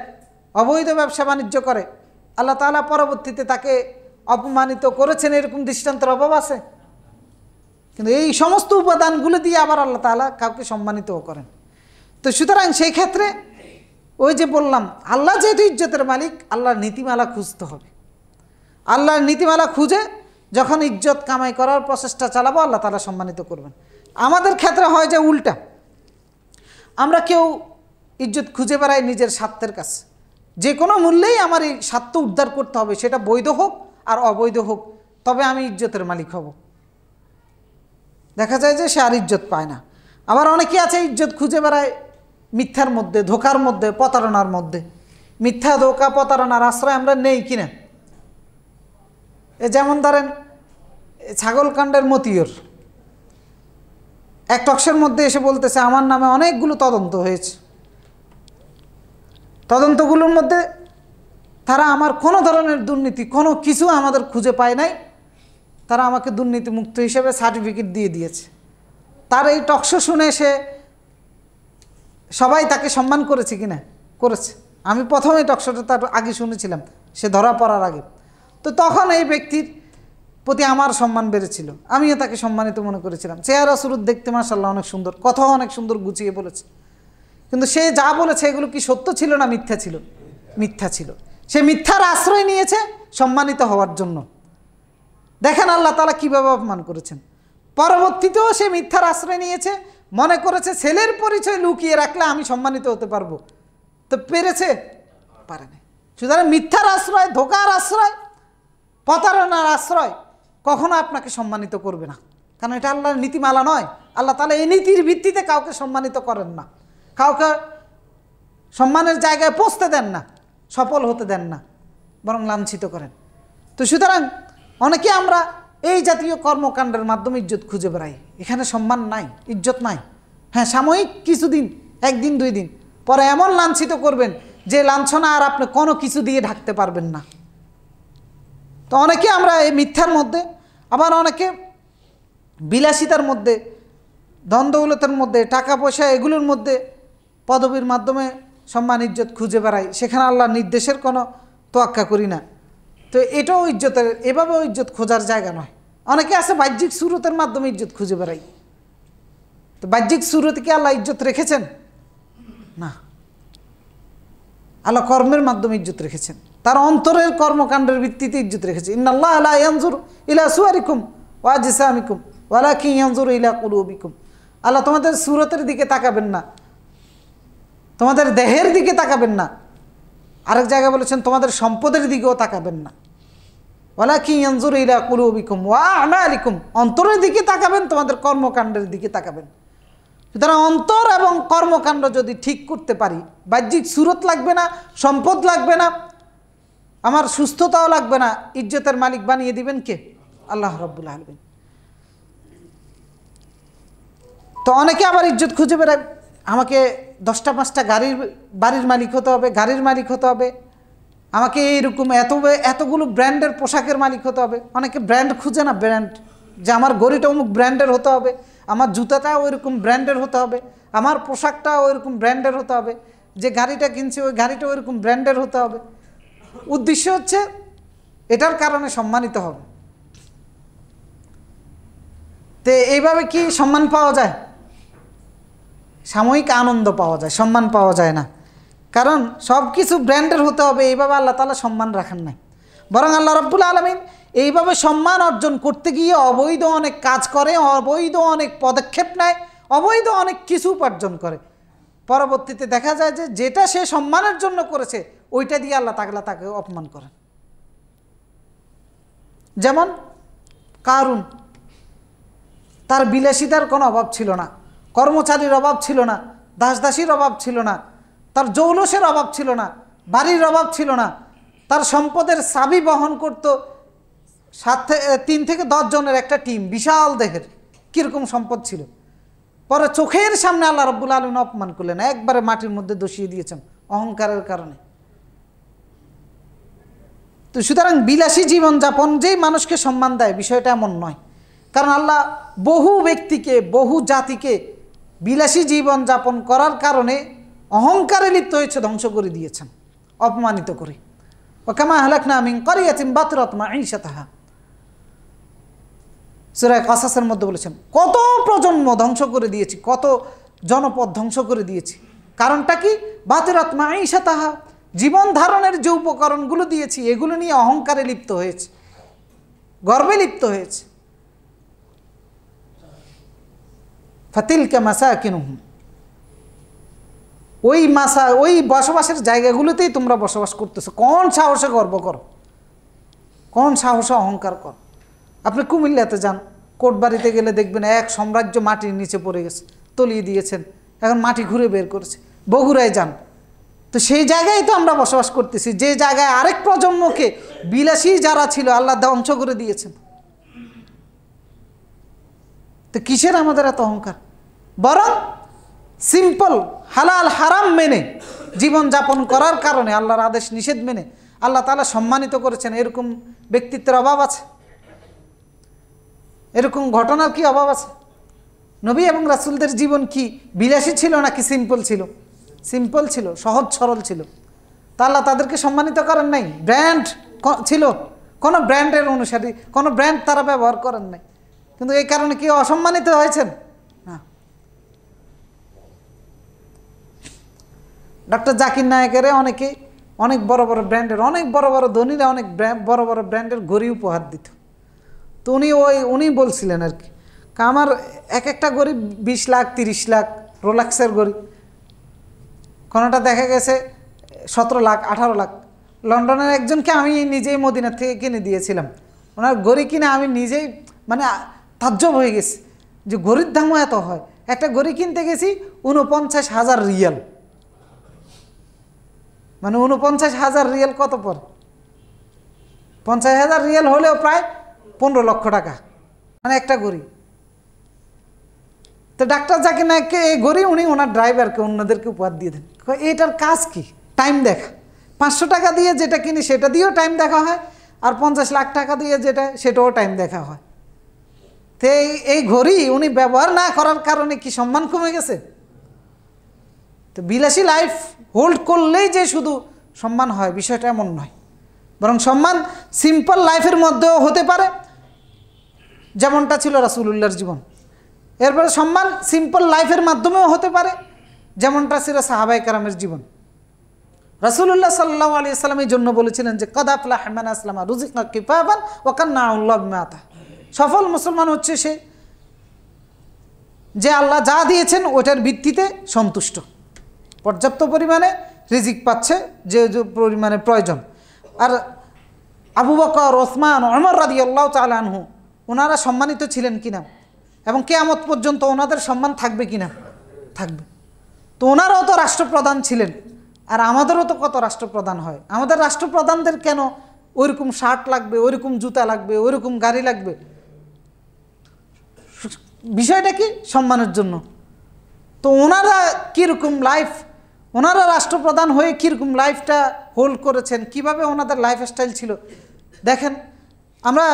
Speaker 2: অবৈধ ব্যবসা বাণিজ্য করে, আল্লাহ তাআলা পরবর্তীতে তাকে অপমানিত করেছেন, এরকম দৃষ্টান্তের অভাব আছে? কিন্তু এই সমস্ত উপাদানগুলো দিয়ে আবার আল্লাহ তাআলা কাউকে সম্মানিতও করেন। তো সুতরাং সেই ক্ষেত্রে ওই যে বললাম, আল্লাহ যেহেতু ইজ্জতের মালিক, আল্লাহর নীতিমালা খুঁজতে হবে। আল্লাহর নীতিমালা খুঁজে যখন ইজ্জত কামাই করার প্রচেষ্টা চালাবো, আল্লাহ তাআলা সম্মানিত করবেন। আমাদের ক্ষেত্রে হয় যে উল্টা, আমরা কেউ ইজ্জত খুঁজে বেড়াই নিজের স্বার্থের কাছে, যে কোনো মূল্যেই আমার এই স্বার্থ উদ্ধার করতে হবে, সেটা বৈধ হোক আর অবৈধ হোক, তবে আমি ইজ্জতের মালিক হব। দেখা যায় যে সে আর ইজ্জত পায় না। আবার অনেকে আছে ইজ্জত খুঁজে বেড়ায় মিথ্যার মধ্যে, ধোকার মধ্যে, প্রতারণার মধ্যে। মিথ্যা, ধোকা, প্রতারণার আশ্রয় আমরা নেই কিনা। যেমন ধরেন ছাগলকাণ্ডের মতিয়র এক টক্সের মধ্যে এসে বলতেছে আমার নামে অনেকগুলো তদন্ত হয়েছে, তদন্তগুলোর মধ্যে তারা আমার কোনো ধরনের দুর্নীতি, কোনো কিছু আমাদের খুঁজে পায় নাই, তারা আমাকে দুর্নীতিমুক্ত হিসেবে সার্টিফিকেট দিয়ে দিয়েছে। তার এই টকশো শুনে সে সবাই তাকে সম্মান করেছে কিনা? করেছে। আমি প্রথমে টকশোটা তার আগে শুনেছিলাম, সে ধরা পড়ার আগে। তো তখন এই ব্যক্তির প্রতি আমার সম্মান বেড়েছিল, আমিও তাকে সম্মানিত মনে করেছিলাম। চেহারা সুরত দেখতে মাশাআল্লাহ অনেক সুন্দর, কথাও অনেক সুন্দর গুছিয়ে বলেছে। কিন্তু সে যা বলেছে এগুলো কি সত্য ছিল না মিথ্যা ছিল? মিথ্যা ছিল। সে মিথ্যার আশ্রয় নিয়েছে সম্মানিত হওয়ার জন্য। দেখেন আল্লাহ তাআলা কীভাবে অপমান করেছেন। পরবর্তীতেও সে মিথ্যার আশ্রয় নিয়েছে, মনে করেছে ছেলের পরিচয় লুকিয়ে রাখলে আমি সম্মানিত হতে পারবো। তো পেরেছে? পারেনি। সুতরাং মিথ্যার আশ্রয়, ধোকার আশ্রয়, প্রতারণার আশ্রয় কখনো আপনাকে সম্মানিত করবে না, কারণ এটা আল্লাহর নীতিমালা নয়। আল্লাহ তাআলা এই নীতির ভিত্তিতে কাউকে সম্মানিত করেন না, কাউকে সম্মানের জায়গায় পৌঁছতে দেন না, সফল হতে দেন না, বরং লাঞ্ছিত করেন। তো সুতরাং অনেকে আমরা এই জাতীয় কর্মকাণ্ডের মাধ্যমে ইজ্জত খুঁজে বেড়াই। এখানে সম্মান নাই, ইজ্জত নাই। হ্যাঁ, সাময়িক কিছুদিন, একদিন দুই দিন পরে এমন লাঞ্ছিত করবেন যে লাঞ্ছনা আর আপনি কোনো কিছু দিয়ে ঢাকতে পারবেন না। তো অনেকে আমরা এই মিথ্যার মধ্যে, আবার অনেকে বিলাসিতার মধ্যে, দ্বন্দ্বলতার মধ্যে, টাকা পয়সা এগুলোর মধ্যে, পদবীর মাধ্যমে সম্মান ইজ্জত খুঁজে বেড়াই, সেখানে আল্লাহর নির্দেশের কোনো তোয়াক্কা করি না। তো এটাও ইজ্জতের, এভাবেও ইজ্জত খোঁজার জায়গা নয়। অনেকে আছে বাহ্যিক সুরতের মাধ্যমে ইজ্জত খুঁজে বেড়াই। তো বাহ্যিক সুরতে কি আল্লাহ ইজ্জত রেখেছেন? না, আল্লাহ কর্মের মাধ্যমে ইজ্জত রেখেছেন, তার অন্তরের কর্মকাণ্ডের ভিত্তিতে ইজ্জত রেখেছে। ইন্নাল্লাহ লা ইয়ানজুরু ইলা সুওয়ারিকুম ওয়া আজসামিকুম ওয়ালাকিন ইয়ানজুরু ইলা কুলুবিকুম। আল্লাহ তোমাদের সুরতের দিকে তাকাবেন না, তোমাদের দেহের দিকে তাকাবেন না। আরেক জায়গায় বলেছেন তোমাদের সম্পদের দিকেও তাকাবেন না। ওয়ালাকিন ইয়ানজুরু ইলা কুলুবিকুম ওয়া আমালিকুম, অন্তরের দিকে তাকাবেন, তোমাদের কর্মকাণ্ডের দিকে তাকাবেন। সুতরাং অন্তর এবং কর্মকাণ্ড যদি ঠিক করতে পারি, বাহ্যিক সুরত লাগবে না, সম্পদ লাগবে না, আমার সুস্থতাও লাগবে না, ইজ্জতের মালিক বানিয়ে দিবেন কে? আল্লাহ রাব্বুল আলামিন। তো অনেকে আবার ইজ্জত খুঁজে বেড়ায়, আমাকে 10টা 5টা বাড়ির মালিক হতে হবে, গাড়ির মালিক হতে হবে, আমাকে এইরকম এতগুলো ব্র্যান্ডের পোশাকের মালিক হতে হবে। অনেকে ব্র্যান্ড খুঁজে না, ব্র্যান্ড, যে আমার ঘড়িটা অমুক ব্র্যান্ডের হতে হবে, আমার জুতাটা ওইরকম ব্র্যান্ডের হতে হবে, আমার পোশাকটা ওইরকম ব্র্যান্ডের হতে হবে, যে গাড়িটা কিনছি ওই গাড়িটা ওইরকম ব্র্যান্ডের হতে হবে। উদ্দেশ্য হচ্ছে এটার কারণে সম্মানিত হবে। তো এইভাবে কি সম্মান পাওয়া যায়? সাময়িক আনন্দ পাওয়া যায়, সম্মান পাওয়া যায় না। কারণ সব কিছু ব্র্যান্ডের হতে হবে, এইভাবে আল্লাহ তাআলা সম্মান রাখেন নাই। বরং আল্লাহ রাব্বুল আলামিন এইভাবে সম্মান অর্জন করতে গিয়ে অবৈধ অনেক কাজ করে, অবৈধ অনেক পদক্ষেপ নেয়, অবৈধ অনেক কিছু উপার্জন করে। পরবর্তীতে দেখা যায় যে যেটা সে সম্মানের জন্য করেছে ওইটা দিয়ে আল্লাহ তাআলা তাকে অপমান করেন। যেমন কারুন, তার বিলাসিতার কোনো অভাব ছিল না, কর্মচারীর অভাব ছিল না, দাসদাসীর অভাব ছিল না, তার জৌলসের অভাব ছিল না, বাড়ির অভাব ছিল না, তার সম্পদের চাবি বহন করত 3 থেকে 10 জনের একটা টিম, বিশাল দেহের, কীরকম সম্পদ ছিল। পরে চোখের সামনে আল্লাহ রাব্বুল আলামিন অপমান করলেন, একবারে মাটির মধ্যে দশিয়ে দিয়েছেন অহংকারের কারণে। তো সুতরাং বিলাসী জীবনযাপন যেই মানুষকে সম্মান দেয়, বিষয়টা এমন নয়। কারণ আল্লাহ বহু ব্যক্তিকে, বহু জাতিকে বিলাসী জীবনযাপন করার কারণে অহংকারে লিপ্ত হয়েছে, ধ্বংস করে দিয়েছেন, অপমানিত করে। ওয়া কামা হালাকনা মিন ক্বরিয়াতিন বাতরাত মাঈশাতাহা। সূরা কাসাসের মধ্যে বলেছেন কত প্রজন্ম ধ্বংস করে দিয়েছি, কত জনপদ ধ্বংস করে দিয়েছি। কারণটা কি? বাতিরাত মাঈশাতাহা, জীবন ধারণের যে উপকরণগুলো দিয়েছি এগুলো নিয়ে অহংকারে লিপ্ত হয়েছে, গর্বে লিপ্ত হয়েছে। ফাতিলকা মাসাকিনুহুম, ওই বসবাসের জায়গাগুলোতেই তোমরা বসবাস করতেছো। কোন সাহসে গর্ব করো, কোন সাহসে অহংকার করো? আপনি কুমিল্লাতে যান, কোটবাড়িতে গেলে দেখবেন এক সাম্রাজ্য মাটির নিচে পড়ে গেছে, তলিয়ে দিয়েছেন, এখন মাটি ঘুরে বের করেছে। বগুড়ায় যান, তো সেই জায়গায় তো আমরা বসবাস করতেছি, যে জায়গায় আরেক প্রজন্মকে বিলাসী যারা ছিল আল্লাহ ধ্বংস করে দিয়েছেন। তো কিসের আমাদের এত অহংকার? বরং সিম্পল হালাল হারাম মেনে জীবন যাপন করার কারণে, আল্লাহর আদেশ নিষেধ মেনে আল্লাহ তাআলা সম্মানিত করেছেন। এরকম ব্যক্তিত্বের অভাব আছে? এরকম ঘটনার কি অভাব আছে? নবী এবং রাসূলদের জীবন কি বিলাসী ছিল নাকি সিম্পল ছিল? সিম্পল ছিল, সহজ সরল ছিল। তা আল্লাহ তাদেরকে সম্মানিত করেন নাই? ব্র্যান্ড ছিল, কোনো ব্র্যান্ডের অনুসারী, কোনো ব্র্যান্ড তারা ব্যবহার করেন নাই, কিন্তু এই কারণে কি অসম্মানিত হয়েছেন? না। ডক্টর জাকির নায়েকের অনেকে অনেক বড় বড় ব্র্যান্ডের, অনেক বড় বড় ধনীরা অনেক বড় বড় ব্র্যান্ডের ঘড়ি উপহার দিত। তো উনি বলছিলেন আর কি, আমার এক একটা ঘড়ি 20 লাখ 30 লাখ, রোলাক্সের ঘড়ি, কোনোটা দেখা গেছে 17 লাখ 18 লাখ। লন্ডনের একজনকে আমি নিজেই মদিনা থেকে কিনে দিয়েছিলাম, ওনার ঘড়ি কিনে আমি নিজেই মানে তাজ্জব হয়ে গেছি যে ঘড়ির দামও এত হয়। একটা ঘড়ি কিনতে গেছি 49,000 রিয়াল, মানে 49,000 রিয়াল কত পড়ে? 50,000 রিয়াল হলেও প্রায় 15 লক্ষ টাকা, মানে একটা ঘড়ি। তো ডাক্তার জাকির নায়েককে এই ঘড়ি উনি ওনার ড্রাইভারকে অন্যদেরকে উপহার দিয়ে দেন। এটার কাজ কি? টাইম দেখা। 500 টাকা দিয়ে যেটা কিনি সেটা দিয়েও টাইম দেখা হয়, আর 50 লাখ টাকা দিয়ে যেটা সেটাও টাইম দেখা হয়। তো এই ঘড়ি উনি ব্যবহার না করার কারণে কি সম্মান কমে গেছে? তো বিলাসী লাইফ হোল্ড করলেই যে শুধু সম্মান হয় বিষয়টা এমন নয়, বরং সম্মান সিম্পল লাইফের মধ্যেও হতে পারে, যেমনটা ছিল রাসূলুল্লাহর জীবন। এরপরে সম্মান সিম্পল লাইফের মাধ্যমেও হতে পারে, যেমনটা ছিল সাহাবায়ে কেরামের জীবন। রাসূলুল্লাহ সাল্লাল্লাহু আলাইহি ওয়াসাল্লাম এই জন্য বলেছিলেন যে কদ আফলাহা মান আসলামা রুজিকা কিফাফান ওয়া কান্না আল্লাহু বিমা আতা। সফল মুসলমান হচ্ছে সে যে আল্লাহ যা দিয়েছেন ওটার ভিত্তিতে সন্তুষ্ট, পর্যাপ্ত পরিমাণে রিজিক পাচ্ছে যে পরিমাণে প্রয়োজন। আর আবু বকর, ওসমান, ওমর রাদিয়াল্লাহু তাআলা আনহু ওনারা সম্মানিত ছিলেন কিনা এবং কিয়ামত পর্যন্ত ওনাদের সম্মান থাকবে কিনা? থাকবে। তো ওনারাও তো রাষ্ট্রপ্রধান ছিলেন, আর আমাদেরও তো কত রাষ্ট্রপ্রধান হয়। আমাদের রাষ্ট্রপ্রধানদের কেন ওইরকম শার্ট লাগবে, ওইরকম জুতা লাগবে, ওইরকম গাড়ি লাগবে? বিষয়টা কি? সম্মানের জন্য। তো ওনারা কীরকম লাইফ, ওনারা রাষ্ট্রপ্রধান হয়ে কীরকম লাইফটা হোল্ড করেছেন, কিভাবে ওনাদের লাইফস্টাইল ছিল দেখেন। আমরা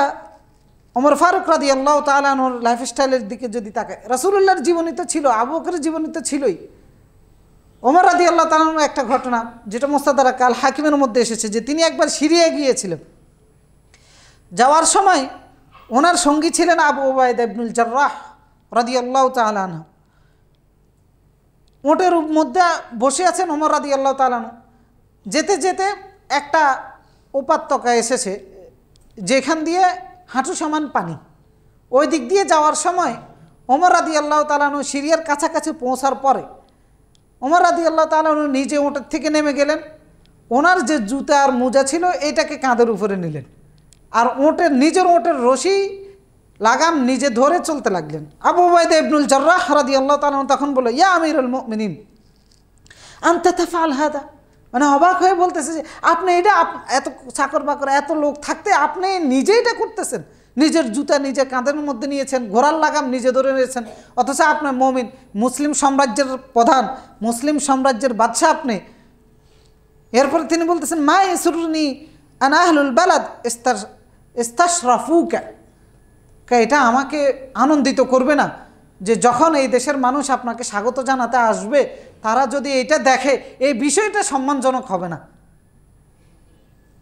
Speaker 2: ওমর ফারুক রাদিয়াল্লাহু তাআলা আনহুর লাইফস্টাইলের দিকে যদি তাকাই, রাসূলুল্লাহর জীবনী তো ছিল, আবু বকরের জীবনী তো ছিলই। ওমর রাদিয়াল্লাহু তাআলা আনহুর একটা ঘটনা যেটা মুস্তাদরাক আল হাকিমের মধ্যে এসেছে যে তিনি একবার সিরিয়া গিয়েছিলেন। যাওয়ার সময় ওনার সঙ্গী ছিলেন আবু উবাইদা ইবনুল জাররাহ রাদিয়াল্লাহু তাআলা আনহু। উটের মধ্যে বসে আছেন ওমর রাদিয়াল্লাহু তাআলা আনহু। যেতে যেতে একটা উপত্যকা এসেছে যেখান দিয়ে হাঁটু সমান পানি। ওই দিক দিয়ে যাওয়ার সময় ওমর রাদিয়াল্লাহু তাআলা আনহু সিরিয়ার কাছাকাছি পৌঁছার পরে ওমর রাদিয়াল্লাহু তাআলা আনহু নিজে উটের থেকে নেমে গেলেন, ওনার যে জুতা আর মোজা ছিল এটাকে কাঁধের উপরে নিলেন, আর নিজের উটের রশি লাগাম নিজে ধরে চলতে লাগলেন। আবু উবাইদা ইবনুল জাররাহ রাদিয়াল্লাহু তাআলা তখন বলল, ইয়া আমিরুল মুমিনিন আনতা তাফআল হাদা, মানে অবাক হয়ে বলতেছে যে আপনি এটা, এত চাকর বাকর এত লোক থাকতে আপনি নিজে এটা করতেছেন, নিজের জুতা নিজে কাঁধের মধ্যে নিয়েছেন, ঘোড়ার লাগাম নিজে ধরে নিয়েছেন, অথচ আপনার মুমিন, মুসলিম সাম্রাজ্যের প্রধান, মুসলিম সাম্রাজ্যের বাদশাহ আপনি। এরপরে তিনি বলতেছেন মা ইয়াসুরনি আন আহলুল বালাদ ইস্তাশরাফুকা, এটা আমাকে আনন্দিত করবে না যে যখন এই দেশের মানুষ আপনাকে স্বাগত জানাতে আসবে তারা যদি এটা দেখে এই বিষয়টা সম্মানজনক হবে না।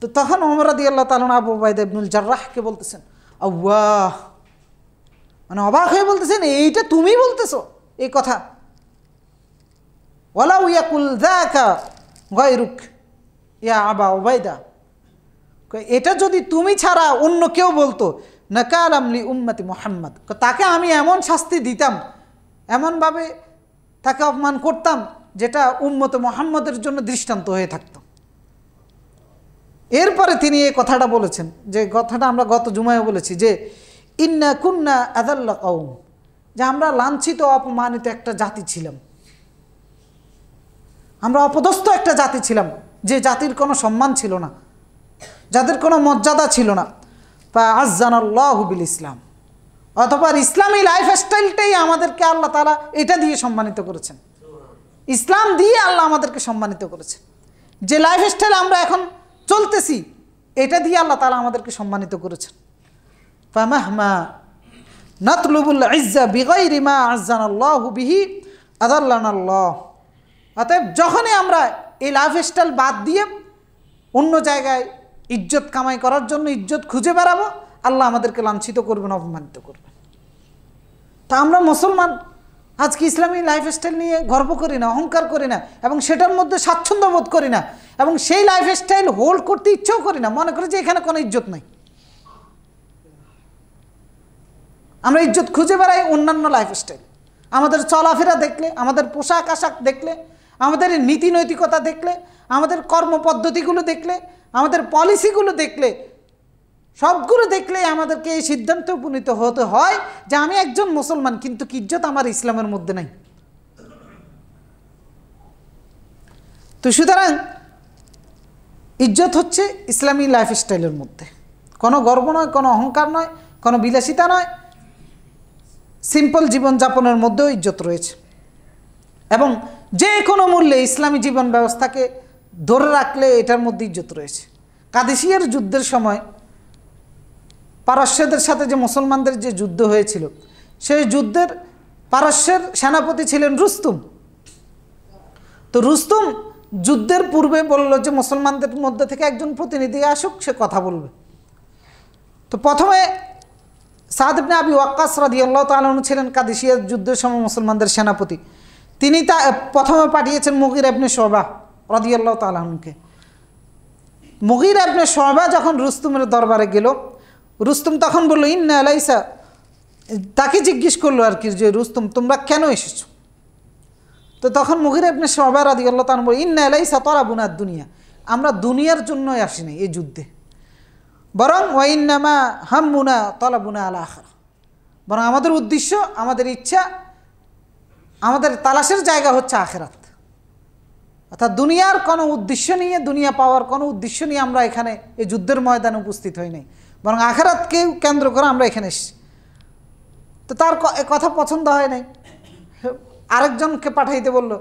Speaker 2: তো তখন ওমর রাদিয়াল্লাহু তাআলা আবু উবাইদা ইবনুল জাররাহকে বলতেছেন, আল্লাহ মানে অবাক হয়ে বলতেছেন, এইটা তুমি বলতেছো এই কথা? ওয়ালাউ ইয়াকুল যাকা গায়রুক ইয়া আবা উবাইদা, এটা যদি তুমি ছাড়া অন্য কেউ বলতো, নাকালাম লি উম্মতি মুহাম্মদ, তাকে আমি এমন শাস্তি দিতাম, এমনভাবে তাকে অপমান করতাম যেটা উম্মতে মুহাম্মদের জন্য দৃষ্টান্ত হয়ে থাকতো। এরপরে তিনি এই কথাটা বলেছেন, যে কথাটা আমরা গত জুমায় বলেছি, যে ইন্না কুন্না আযাল্লা কওম, যে আমরা লাঞ্ছিত অপমানিত একটা জাতি ছিলাম, আমরা অপদস্থ একটা জাতি ছিলাম, যে জাতির কোনো সম্মান ছিল না, যাদের কোনো মর্যাদা ছিল না। ফাআজ্জানাল্লাহু বিল ইসলাম, অতঃপর ইসলামী লাইফস্টাইলটাই আমাদেরকে আল্লাহ তাআলা এটা দিয়ে সম্মানিত করেছেন। ইসলাম দিয়ে আল্লাহ আমাদেরকে সম্মানিত করেছেন। যে লাইফস্টাইল আমরা এখন চলতেছি, এটা দিয়ে আল্লাহ তাআলা আমাদেরকে সম্মানিত করেছেন। ফামাহমা নাতলুবুল ইজ্জা বিগাইরি মা আজ্জানাল্লাহু বিহি আযাল্লানাল্লাহ, অতএব যখনই আমরা এই লাইফস্টাইল বাদ দিয়ে অন্য জায়গায় ইজ্জত কামাই করার জন্য ইজ্জত খুঁজে বেড়াবো, আল্লাহ আমাদেরকে লাঞ্ছিত করবেন, অপমানিত করবেন। তা আমরা মুসলমান আজকে ইসলামী লাইফস্টাইল নিয়ে গর্ব করি না, অহংকার করি না, এবং সেটার মধ্যে স্বাচ্ছন্দ্য বোধ করি না, এবং সেই লাইফস্টাইল হোল্ড করতে ইচ্ছেও করি না, মনে করি যে এখানে কোনো ইজ্জত নাই। আমরা ইজ্জত খুঁজে বেড়াই অন্যান্য লাইফস্টাইল, আমাদের চলাফেরা দেখলে, আমাদের পোশাক আশাক দেখলে, আমাদের নীতি নৈতিকতা দেখলে, আমাদের কর্মপদ্ধতিগুলো দেখলে, আমাদের পলিসিগুলো দেখলে, সবগুলো দেখলে আমাদেরকে এই সিদ্ধান্তে উপনীত হতে হয় যে আমি একজন মুসলমান, কিন্তু ইজ্জত আমার ইসলামের মধ্যে নাই। তো সুতরাং ইজ্জত হচ্ছে ইসলামী লাইফস্টাইলের মধ্যে, কোনো গর্ব নয়, কোনো অহংকার নয়, কোনো বিলাসিতা নয়, সিম্পল জীবনযাপনের মধ্যেও ইজ্জত রয়েছে। এবং যে কোনো মূল্যে ইসলামী জীবন ব্যবস্থাকে ধরে রাখলে এটার মধ্যে ইজ্জত রয়েছে। কাদেসিয়ার যুদ্ধের সময় পারস্যদের সাথে যে মুসলমানদের যে যুদ্ধ হয়েছিল, সেই যুদ্ধের পারস্যের সেনাপতি ছিলেন রুস্তুম। তো রুস্তুম যুদ্ধের পূর্বে বলল যে মুসলমানদের মধ্যে থেকে একজন প্রতিনিধি আসুক, সে কথা বলবে। তো প্রথমে সাদ ইবনে আবি ওয়াক্কাস রাদিয়াল্লাহু তাআলা আনহু ছিলেন কাদেসিয়ার যুদ্ধের সময় মুসলমানদের সেনাপতি। তিনি প্রথমে পাঠিয়েছেন মুগীরা ইবনে শুবা রাদিয়াল্লাহু তাআলা আনহুকে। মুগীরা ইবনে শুবা যখন রুস্তুমের দরবারে গেল, রুস্তুম তখন বলল ইন্না লাইসা, তাকে জিজ্ঞেস করলো আর কি, যে রুস্তুম তোমরা কেন এসেছো? তো তখন মুগীরা ইবনে শুবা রাদিয়াল্লাহু তাআলা বলল ইন্না লাইসা তারাবুনা দুনিয়া, আমরা দুনিয়ার জন্যই আসি নাই এই যুদ্ধে, বরং ওয়া ইন্নামা হাম্মুনা তালাবুনা আল আখিরা, বরং আমাদের উদ্দেশ্য, আমাদের ইচ্ছা, আমাদের তালাশের জায়গা হচ্ছে আখিরাত। অর্থাৎ দুনিয়ার কোনো উদ্দেশ্য নিয়ে, দুনিয়া পাওয়ার কোনো উদ্দেশ্য নিয়ে আমরা এখানে এই যুদ্ধের ময়দানে উপস্থিত হই নাই, বরং আখিরাতকে কেন্দ্র করে আমরা এখানে এসেছি। তো তার কথা পছন্দ হয় নাই, আরেকজনকে পাঠাইতে বলল।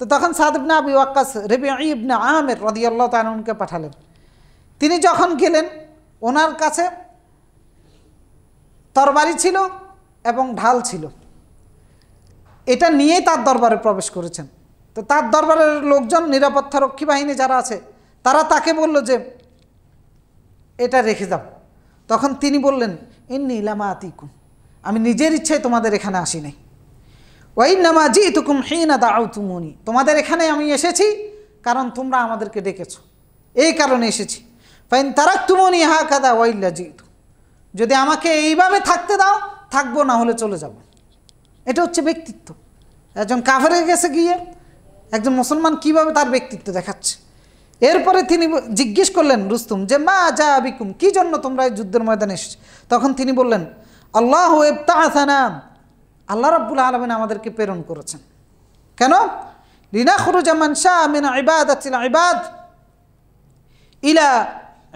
Speaker 2: তো তখন সাদ ইবনে আবি ওয়াক্কাস রবিঈ ইবনে আমির রাদিয়াল্লাহু তাআলা আনহুকে পাঠালেন। তিনি যখন গেলেন, ওনার কাছে তরবারি ছিল এবং ঢাল ছিল, এটা নিয়েই তার দরবারে প্রবেশ করেছেন। তো তার দরবারের লোকজন, নিরাপত্তা রক্ষী বাহিনী যারা আছে, তারা তাকে বলল যে এটা রেখে যাও। তখন তিনি বললেন ইন্নী লামা আতিকুম, আমি নিজের ইচ্ছায় তোমাদের এখানে আসি নাই। ওয়া ইন্নামা জিতুকুম হিনা দাউতুমুনি, তোমাদের এখানে আমি এসেছি কারণ তোমরা আমাদেরকে ডেকেছো, এই কারণে এসেছি। ফাইন তারাকতুমুনি হাকাদা ওয়া ইল্লা জিতু, যদি আমাকে এইভাবে থাকতে দাও থাকবো, না হলে চলে যাব। এটা হচ্ছে ব্যক্তিত্ব। একজন কাফেরের কাছে গিয়ে একজন মুসলমান কিভাবে তার ব্যক্তিত্ব দেখাচ্ছে। এরপরে তিনি জিজ্ঞেস করলেন রুস্তুম যে মা যা বিকুম, কি জন্য তোমরা এই যুদ্ধের ময়দানে এসেছো? তখন তিনি বললেন আল্লাহু ইবতাআসানা, আল্লাহ রাব্বুল আলামিন আমাদেরকে প্রেরণ করেছেন। কেন? লিনাখরুজা মান শাআ মিন ইবাদাতিল ইবাদ ইলা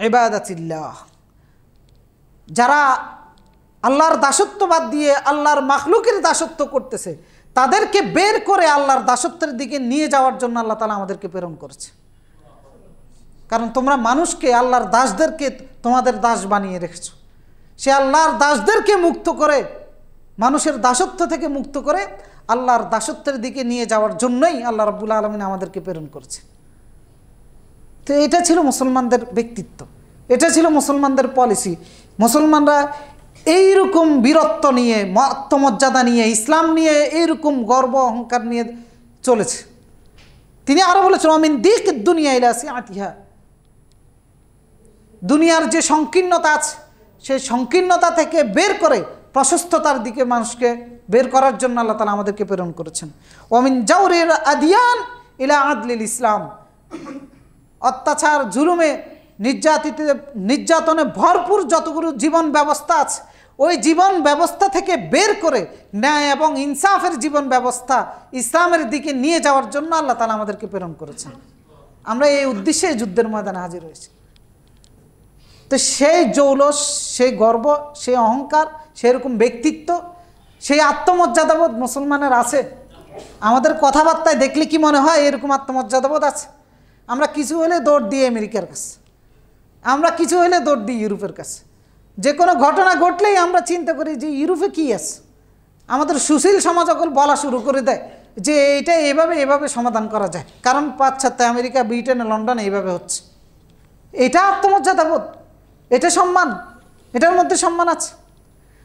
Speaker 2: ইবাদাতিল্লাহ, যারা আল্লাহর দাসত্ব বাদ দিয়ে আল্লাহর মাখলুকের দাসত্ব করতেছে, তাদেরকে বের করে আল্লাহর দাসত্বের দিকে নিয়ে যাওয়ার জন্য আল্লাহ তাআলা আমাদেরকে প্রেরণ করেছে। কারণ তোমরা মানুষকে, আল্লাহর দাসদেরকে তোমাদের দাস বানিয়ে রেখেছো। সে আল্লাহর দাসদেরকে মুক্ত করে, মানুষের দাসত্ব থেকে মুক্ত করে আল্লাহর দাসত্বের দিকে নিয়ে যাওয়ার জন্যই আল্লাহ রাব্বুল আলামিন আমাদেরকে প্রেরণ করেছে। তো এটা ছিল মুসলমানদের ব্যক্তিত্ব, এটা ছিল মুসলমানদের পলিসি। মুসলমানরা এইরকম বীরত্ব নিয়ে, আত্মমর্যাদা নিয়ে, ইসলাম নিয়ে এইরকম গর্ব অহংকার নিয়ে চলেছে। তিনি আরো বলেছেন অমিন দিক দুনিয়া ইলা সিআতিহা, দুনিয়ার যে সংকীর্ণতা আছে সেই সংকীর্ণতা থেকে বের করে প্রশস্ততার দিকে মানুষকে বের করার জন্য আল্লাহ তাআলা আমাদেরকে প্রেরণ করেছেন। অমিন জাওরিল আদিয়ান ইলা আদলিল ইসলাম, অত্যাচার জুলুমে নির্যাতনে ভরপুর যতগুলো জীবন ব্যবস্থা আছে ওই জীবন ব্যবস্থা থেকে বের করে ন্যায় এবং ইনসাফের জীবন ব্যবস্থা ইসলামের দিকে নিয়ে যাওয়ার জন্য আল্লাহ তাআলা আমাদেরকে প্রেরণ করেছেন। আমরা এই উদ্দেশ্যে যুদ্ধের ময়দানে হাজির হয়েছি। তো সেই জৌলস, সেই গর্ব, সেই অহংকার, সেরকম ব্যক্তিত্ব, সেই আত্মমর্যাদাবোধ মুসলমানের আছে? আমাদের কথাবার্তায় দেখলে কি মনে হয় এরকম আত্মমর্যাদাবোধ আছে? আমরা কিছু হলে দৌড় দিই আমেরিকার কাছে, আমরা কিছু হলে দৌড় দিই ইউরোপের কাছে। যে কোনো ঘটনা ঘটলেই আমরা চিন্তা করি যে ইউরোপে কী আছে। আমাদের সুশীল সমাজ যখন বলা শুরু করে দেয় যে এইটা এভাবে সমাধান করা যায়, কারণ পাশ্চাত্যে আমেরিকা, ব্রিটেন, লন্ডন এইভাবে হচ্ছে। এটা আত্মমর্যাদাবোধ, এটা সম্মান, এটার মধ্যে সম্মান আছে।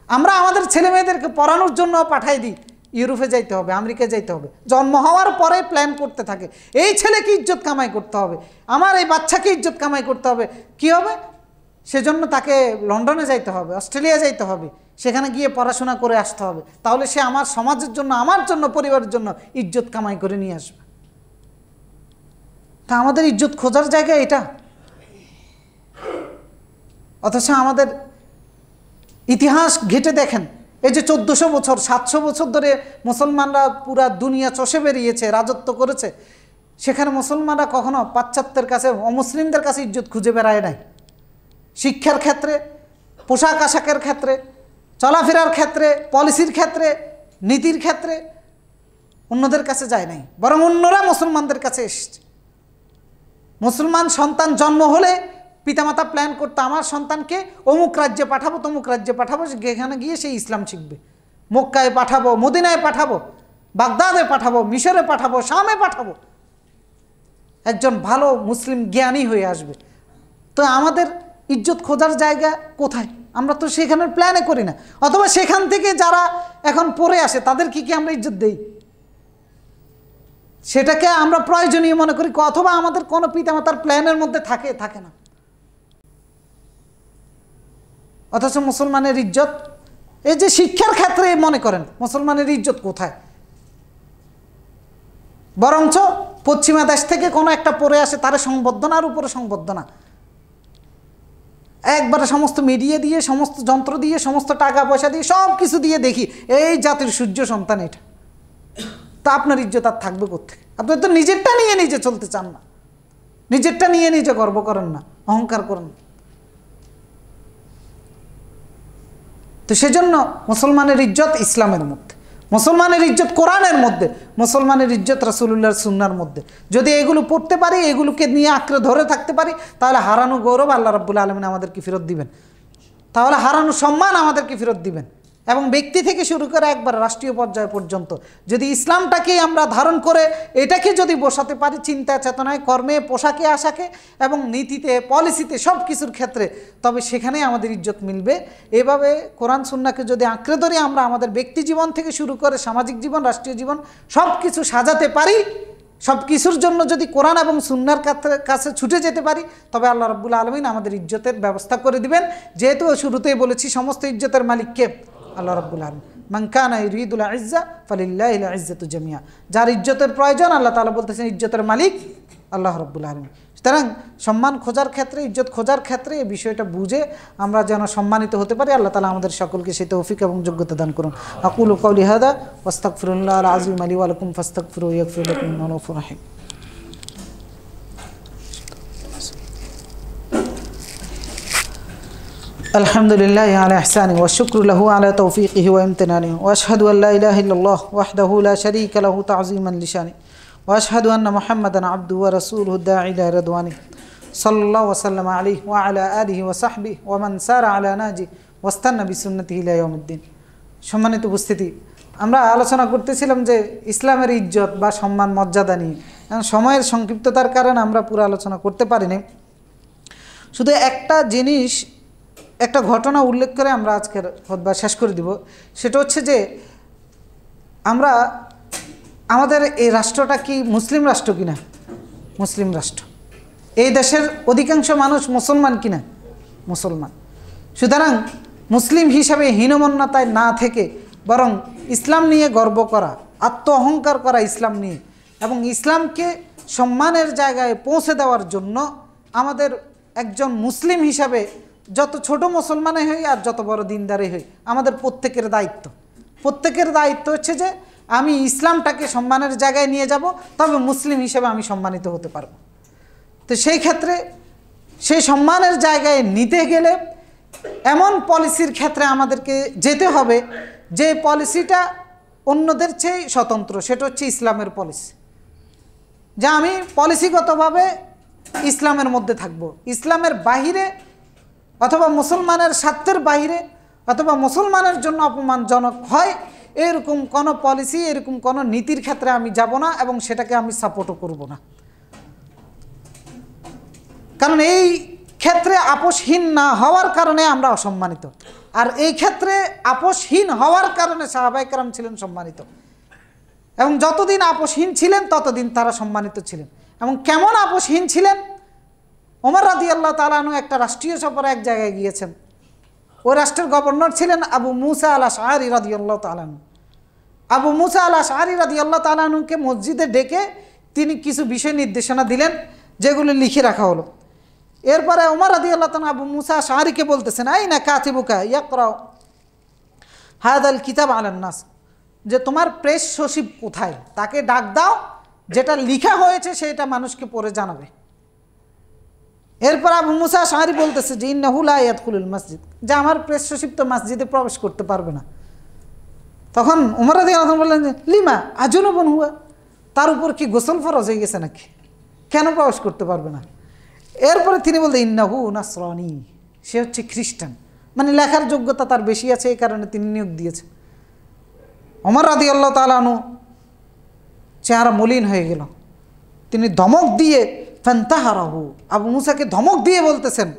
Speaker 2: আমরা আমাদের ছেলে মেয়েদেরকে পড়ানোর জন্য পাঠাই দিই ইউরোপে যাইতে হবে, আমেরিকা যাইতে হবে। জন্ম হওয়ার পরে প্ল্যান করতে থাকে এই ছেলেকে ইজ্জত কামাই করতে হবে, আমার এই বাচ্চাকে ইজ্জত কামাই করতে হবে। কি হবে? সেজন্য তাকে লন্ডনে যাইতে হবে, অস্ট্রেলিয়া যাইতে হবে, সেখানে গিয়ে পড়াশোনা করে আসতে হবে, তাহলে সে আমার সমাজের জন্য, আমার জন্য, পরিবারের জন্য ইজ্জত কামাই করে নিয়ে আসবে। তা আমাদের ইজ্জত খোঁজার জায়গা এটা। অথচ আমাদের ইতিহাস ঘেঁটে দেখেন, এই যে 1400 বছর, 700 বছর ধরে মুসলমানরা পুরা দুনিয়া চষে বেরিয়েছে, রাজত্ব করেছে, সেখানে মুসলমানরা কখনো পাশ্চাত্যের কাছে, অমুসলিমদের কাছে ইজ্জত খুঁজে বেড়ায় নাই। শিক্ষার ক্ষেত্রে, পোশাক আশাকের ক্ষেত্রে, চলাফেরার ক্ষেত্রে, পলিসির ক্ষেত্রে, নীতির ক্ষেত্রে অন্যদের কাছে যায় নাই, বরং অন্যরা মুসলমানদের কাছে এসেছে। মুসলমান সন্তান জন্ম হলে পিতামাতা প্ল্যান করতো আমার সন্তানকে অমুক রাজ্যে পাঠাবো, তমুক রাজ্যে পাঠাবো, যেখানে গিয়ে সে ইসলাম শিখবে। মক্কায় পাঠাবো, মদিনায় পাঠাবো, বাগদাদে পাঠাবো, মিশরে পাঠাবো, শামে পাঠাবো, একজন ভালো মুসলিম জ্ঞানী হয়ে আসবে। তো আমাদের ইজ্জত খোঁজার জায়গা কোথায়? আমরা তো সেখানের প্ল্যানে করি না। অথবা সেখান থেকে যারা এখন পড়ে আসে তাদের কি আমরা ইজ্জত দেই? সেটাকে আমরা প্রয়োজনীয় মনে করি, অথবা আমাদের কোনো পিতামাতার প্ল্যানের মধ্যে থাকে না। অথচ মুসলমানের ইজ্জত, এই যে শিক্ষার ক্ষেত্রে মনে করেন মুসলমানের ইজ্জত কোথায়? বরঞ্চ পশ্চিমা দেশ থেকে কোনো একটা পড়ে আসে, তার সংবর্ধনার উপরে সংবর্ধনা, একবারে সমস্ত মিডিয়া দিয়ে, সমস্ত যন্ত্র দিয়ে, সমস্ত টাকা পয়সা দিয়ে, সব কিছু দিয়ে দেখি এই জাতির সূর্য সন্তান এটা। তা আপনার ইজ্জত আর থাকবে কোত্থেকে? আপনি তো নিজেরটা নিয়ে নিজে চলতে চান না, নিজেরটা নিয়ে নিজে গর্ব করেন না, অহংকার করেন। তো সেজন্য মুসলমানের ইজ্জত ইসলামের মধ্যে, মুসলমানের ইজ্জত কোরআনের মধ্যে, মুসলমানের ইজ্জত রাসূলুল্লাহর সুন্নাহর মধ্যে। যদি এগুলো পড়তে পারি, এগুলোকে নিয়ে আঁকড়ে ধরে থাকতে পারি, তাহলে হারানো গৌরব আল্লাহ রাব্বুল আলামিন আমাদেরকে ফেরত দিবেন, তাহলে হারানো সম্মান আমাদেরকে ফেরত দিবেন। এবং ব্যক্তি থেকে শুরু করে একবার রাষ্ট্রীয় পর্যায় পর্যন্ত যদি ইসলামটাকে আমরা ধারণ করে এটাকে যদি বসাতে পারি চিন্তা চেতনায়, কর্মে, পোশাকে আশাকে এবং নীতিতে, পলিসিতে, সব কিছুর ক্ষেত্রে, তবে সেখানেই আমাদের ইজ্জত মিলবে। এভাবে কোরআন সুন্নাহকে যদি আঁকড়ে ধরে আমরা আমাদের ব্যক্তি জীবন থেকে শুরু করে সামাজিক জীবন, রাষ্ট্রীয় জীবন সব কিছু সাজাতে পারি, সব কিছুর জন্য যদি কোরআন এবং সুন্নাহর কাছে ছুটে যেতে পারি, তবে আল্লাহ রাব্বুল আলামিন আমাদের ইজ্জতের ব্যবস্থা করে দিবেন। যেহেতু শুরুতেই বলেছি সমস্ত ইজ্জতের মালিক কে? আল্লাহ রাব্বুল আলামিন। মান কানা ইউরিদুল ইজ্জা ফালিল্লাহিল ইজ্জাতু জামিয়া, যার ইজ্জতের প্রয়োজন আল্লাহ তাআলা বলতেছেন ইজ্জতের মালিক আল্লাহ রাব্বুল আলামিন। সুতরাং সম্মান খোঁজার ক্ষেত্রে, ইজ্জত খোঁজার ক্ষেত্রে এই বিষয়টা বুঝে আমরা যেন সম্মানিত হতে পারি, আল্লাহ তাআলা আমাদের সকলকে সেই তৌফিক এবং যোগ্যতা দান করুন। আকুলু কাওলি হাদা ওয়াস্তাগফিরুল্লাহল আযীম লি ওয়া লাকুম ফাস্তাগফিরুহু ইয়াগফির লাকুম ইন্নাহু গফুরুর রাহিম। الحمد لله على إحسانه والشكر له على توفيقه وامتنانه وأشهد أن لا إله إلا الله وحده لا شريك له تعظيما لشانه وأشهد أن محمدا عبده ورسوله الداعي إلى رضوانه صلى الله وسلم عليه وعلى آله وصحبه ومن سار على نهجه واستنى بسنته إلى يوم الدين। সম্মানিত উপস্থিতি, আমরা আলোচনা করতেছিলাম যে ইসলামের ইজ্জত বা সম্মান মর্যাদা নিয়ে। সময়ের সংক্ষিপ্ততার কারণে আমরা পুরো আলোচনা করতে পারিনি। শুধু একটা জিনিস একটা ঘটনা উল্লেখ করে আমরা আজকের খুতবা শেষ করে দিব। সেটা হচ্ছে যে আমরা আমাদের এই রাষ্ট্রটা কি মুসলিম রাষ্ট্র কিনা? মুসলিম রাষ্ট্র। এই দেশের অধিকাংশ মানুষ মুসলমান কিনা? মুসলমান। সুতরাং মুসলিম হিসাবে হীনমন্যতায় না থেকে বরং ইসলাম নিয়ে গর্ব করা, আত্ম অহংকার করা ইসলাম নিয়ে, এবং ইসলামকে সম্মানের জায়গায় পৌঁছে দেওয়ার জন্য আমাদের একজন মুসলিম হিসাবে যত ছোট মুসলমানে হই আর যত বড় দিনদারে হই, আমাদের প্রত্যেকের দায়িত্ব হচ্ছে যে আমি ইসলামটাকে সম্মানের জায়গায় নিয়ে যাব, তবে মুসলিম হিসেবে আমি সম্মানিত হতে পারব। তো সেই ক্ষেত্রে সেই সম্মানের জায়গায় নিতে গেলে এমন পলিসির ক্ষেত্রে আমাদেরকে যেতে হবে যে পলিসিটা অন্যদের চেয়ে স্বতন্ত্র। সেটা হচ্ছে ইসলামের পলিসি, যা আমি পলিসিগতভাবে ইসলামের মধ্যে থাকব। ইসলামের বাহিরে অথবা মুসলমানের স্বার্থের বাহিরে অথবা মুসলমানের জন্য অপমানজনক হয় এরকম কোনো পলিসি, এরকম কোনো নীতির ক্ষেত্রে আমি যাব না এবং সেটাকে আমি সাপোর্টও করব না। কারণ এই ক্ষেত্রে আপোষহীন না হওয়ার কারণে আমরা অসম্মানিত, আর এই ক্ষেত্রে আপোষহীন হওয়ার কারণে সাহাবায়ে কেরাম ছিলেন সম্মানিত, এবং যতদিন আপোষহীন ছিলেন ততদিন তারা সম্মানিত ছিলেন। এবং কেমন আপোষহীন ছিলেন? ওমর রাদিয়াল্লাহু তাআলা আনহু একটা রাষ্ট্রীয় সফরে এক জায়গায় গিয়েছেন। ওই রাষ্ট্রের গভর্নর ছিলেন আবু মুসা আল আশআরী রাদিয়াল্লাহু তাআলা আনহু। আবু মুসা আল আশআরী রাদিয়াল্লাহু তাআলা আনহুকে মসজিদে ডেকে তিনি কিছু বিষয় নির্দেশনা দিলেন, যেগুলো লিখে রাখা হলো। এরপরে ওমর রাদিয়াল্লাহু তাআলা আবু মুসা আশআরীকে বলতেছেন, আইনা কাতিবুকা ইয়াকরা হাদাল কিতাব আলান নাস, যে তোমার প্রেস সচিব কোথায়? তাকে ডাক দাও, যেটা লিখা হয়েছে সেটা মানুষকে পড়ে জানাবে। এরপর আবু মুসা আশআরী বলতেছে যে ইন্নাহু লা ইয়াদখুলুল মসজিদ, যে আমার প্রেস সচিব তো মসজিদে প্রবেশ করতে পারবে না। তখন ওমর রাদিয়াল্লাহু তাআলা বললেন, লিমা আজুনুবুন হুয়া, তার উপর কি গোসল ফরজ হয়ে গেছে নাকি? কেন প্রবেশ করতে পারবে না? এরপরে তিনি বললেন ইন্নাহু নাসরানী, সে হচ্ছে খ্রিস্টান, মানে লেখার যোগ্যতা তার বেশি আছে, এই কারণে তিনি নিয়োগ দিয়েছেন। ওমর রাদিয়াল্লাহু তাআলা আনহু চেহারা মলিন হয়ে গেল। তিনি ধমক দিয়ে ফান্তাহারাহু, আবু মুসাকে ধমক দিয়ে বলতেছেন,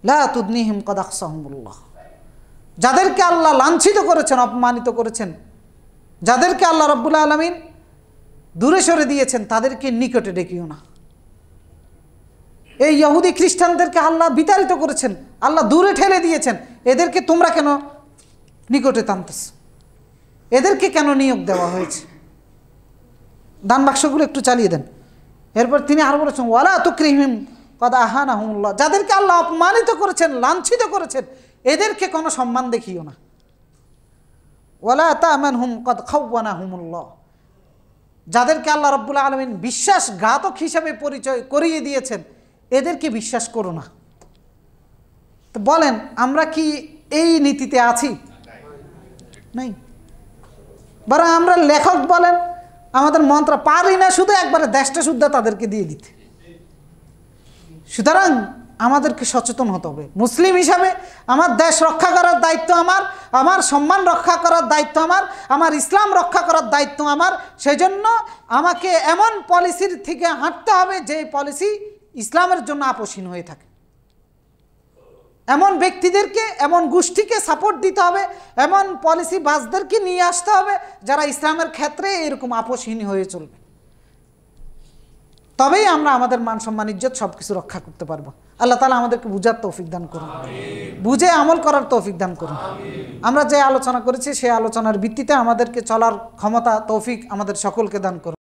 Speaker 2: লা তুদনিহিম কাদ আখসাহুমুল্লাহ, যাদেরকে আল্লাহ লাঞ্ছিত করেছেন, অপমানিত করেছেন, যাদেরকে আল্লাহ রাব্বুল আলামিন দূরে সরে দিয়েছেন, তাদেরকে নিকটে ডেকিও না। এই ইহুদি খ্রিস্টানদেরকে আল্লাহ বিতাড়িত করেছেন, আল্লাহ দূরে ঠেলে দিয়েছেন, এদেরকে তোমরা কেন নিকটে টানতেছ? এদেরকে কেন নিয়োগ দেওয়া হয়েছে? দান বাক্সগুলো একটু চালিয়ে দেন। এরপর তিনি আরো বলেছেন, ওয়ালা তুকরিহিম কাদ আহানাহুমুল্লাহ, যাদেরকে আল্লাহ অপমানিত করেছেন, লাঞ্ছিত করেছেন, এদেরকে কোনো সম্মান দেখিও না। ওয়ালা তা'মানহুম কাদ খাওয়ানাহুমুল্লাহ, যাদেরকে আল্লাহ রাব্বুল আলামিন বিশ্বাসঘাতক হিসাবে পরিচয় করিয়ে দিয়েছেন, এদেরকে বিশ্বাস করো না। তো বলেন আমরা কি এই নীতিতে আছি? নাই। বরং আমরা লেখক বলেন আমাদের মন্ত্র পারি না শুধু একবারে দেশটা শুদ্ধ তাদেরকে দিয়ে দিতে। সুতরাং আমাদেরকে সচেতন হতে হবে। মুসলিম হিসাবে আমার দেশ রক্ষা করার দায়িত্ব আমার, আমার সম্মান রক্ষা করার দায়িত্ব আমার, আমার ইসলাম রক্ষা করার দায়িত্ব আমার। সেই জন্য আমাকে এমন পলিসির থেকে হাঁটতে হবে যে পলিসি ইসলামের জন্য আপোষহীন হয়ে থাকে। এমন ব্যক্তিদেরকে, এমন গোষ্ঠীকে সাপোর্ট দিতে হবে, এমন পলিসি বাসদেরকে নিয়ে আসতে হবে যারা ইসলামের ক্ষেত্রে এরকম আপোষহীন হয়ে চলবে। তবেই আমরা আমাদের মান সম্মান ইজ্জত সব কিছু রক্ষা করতে পারবো। আল্লাহ তাআলা আমাদেরকে বুঝার তৌফিক দান করুন, বুঝে আমল করার তৌফিক দান করুন। আমরা যে আলোচনা করেছি সেই আলোচনার ভিত্তিতে আমাদেরকে চলার ক্ষমতা তৌফিক আমাদের সকলকে দান করুন।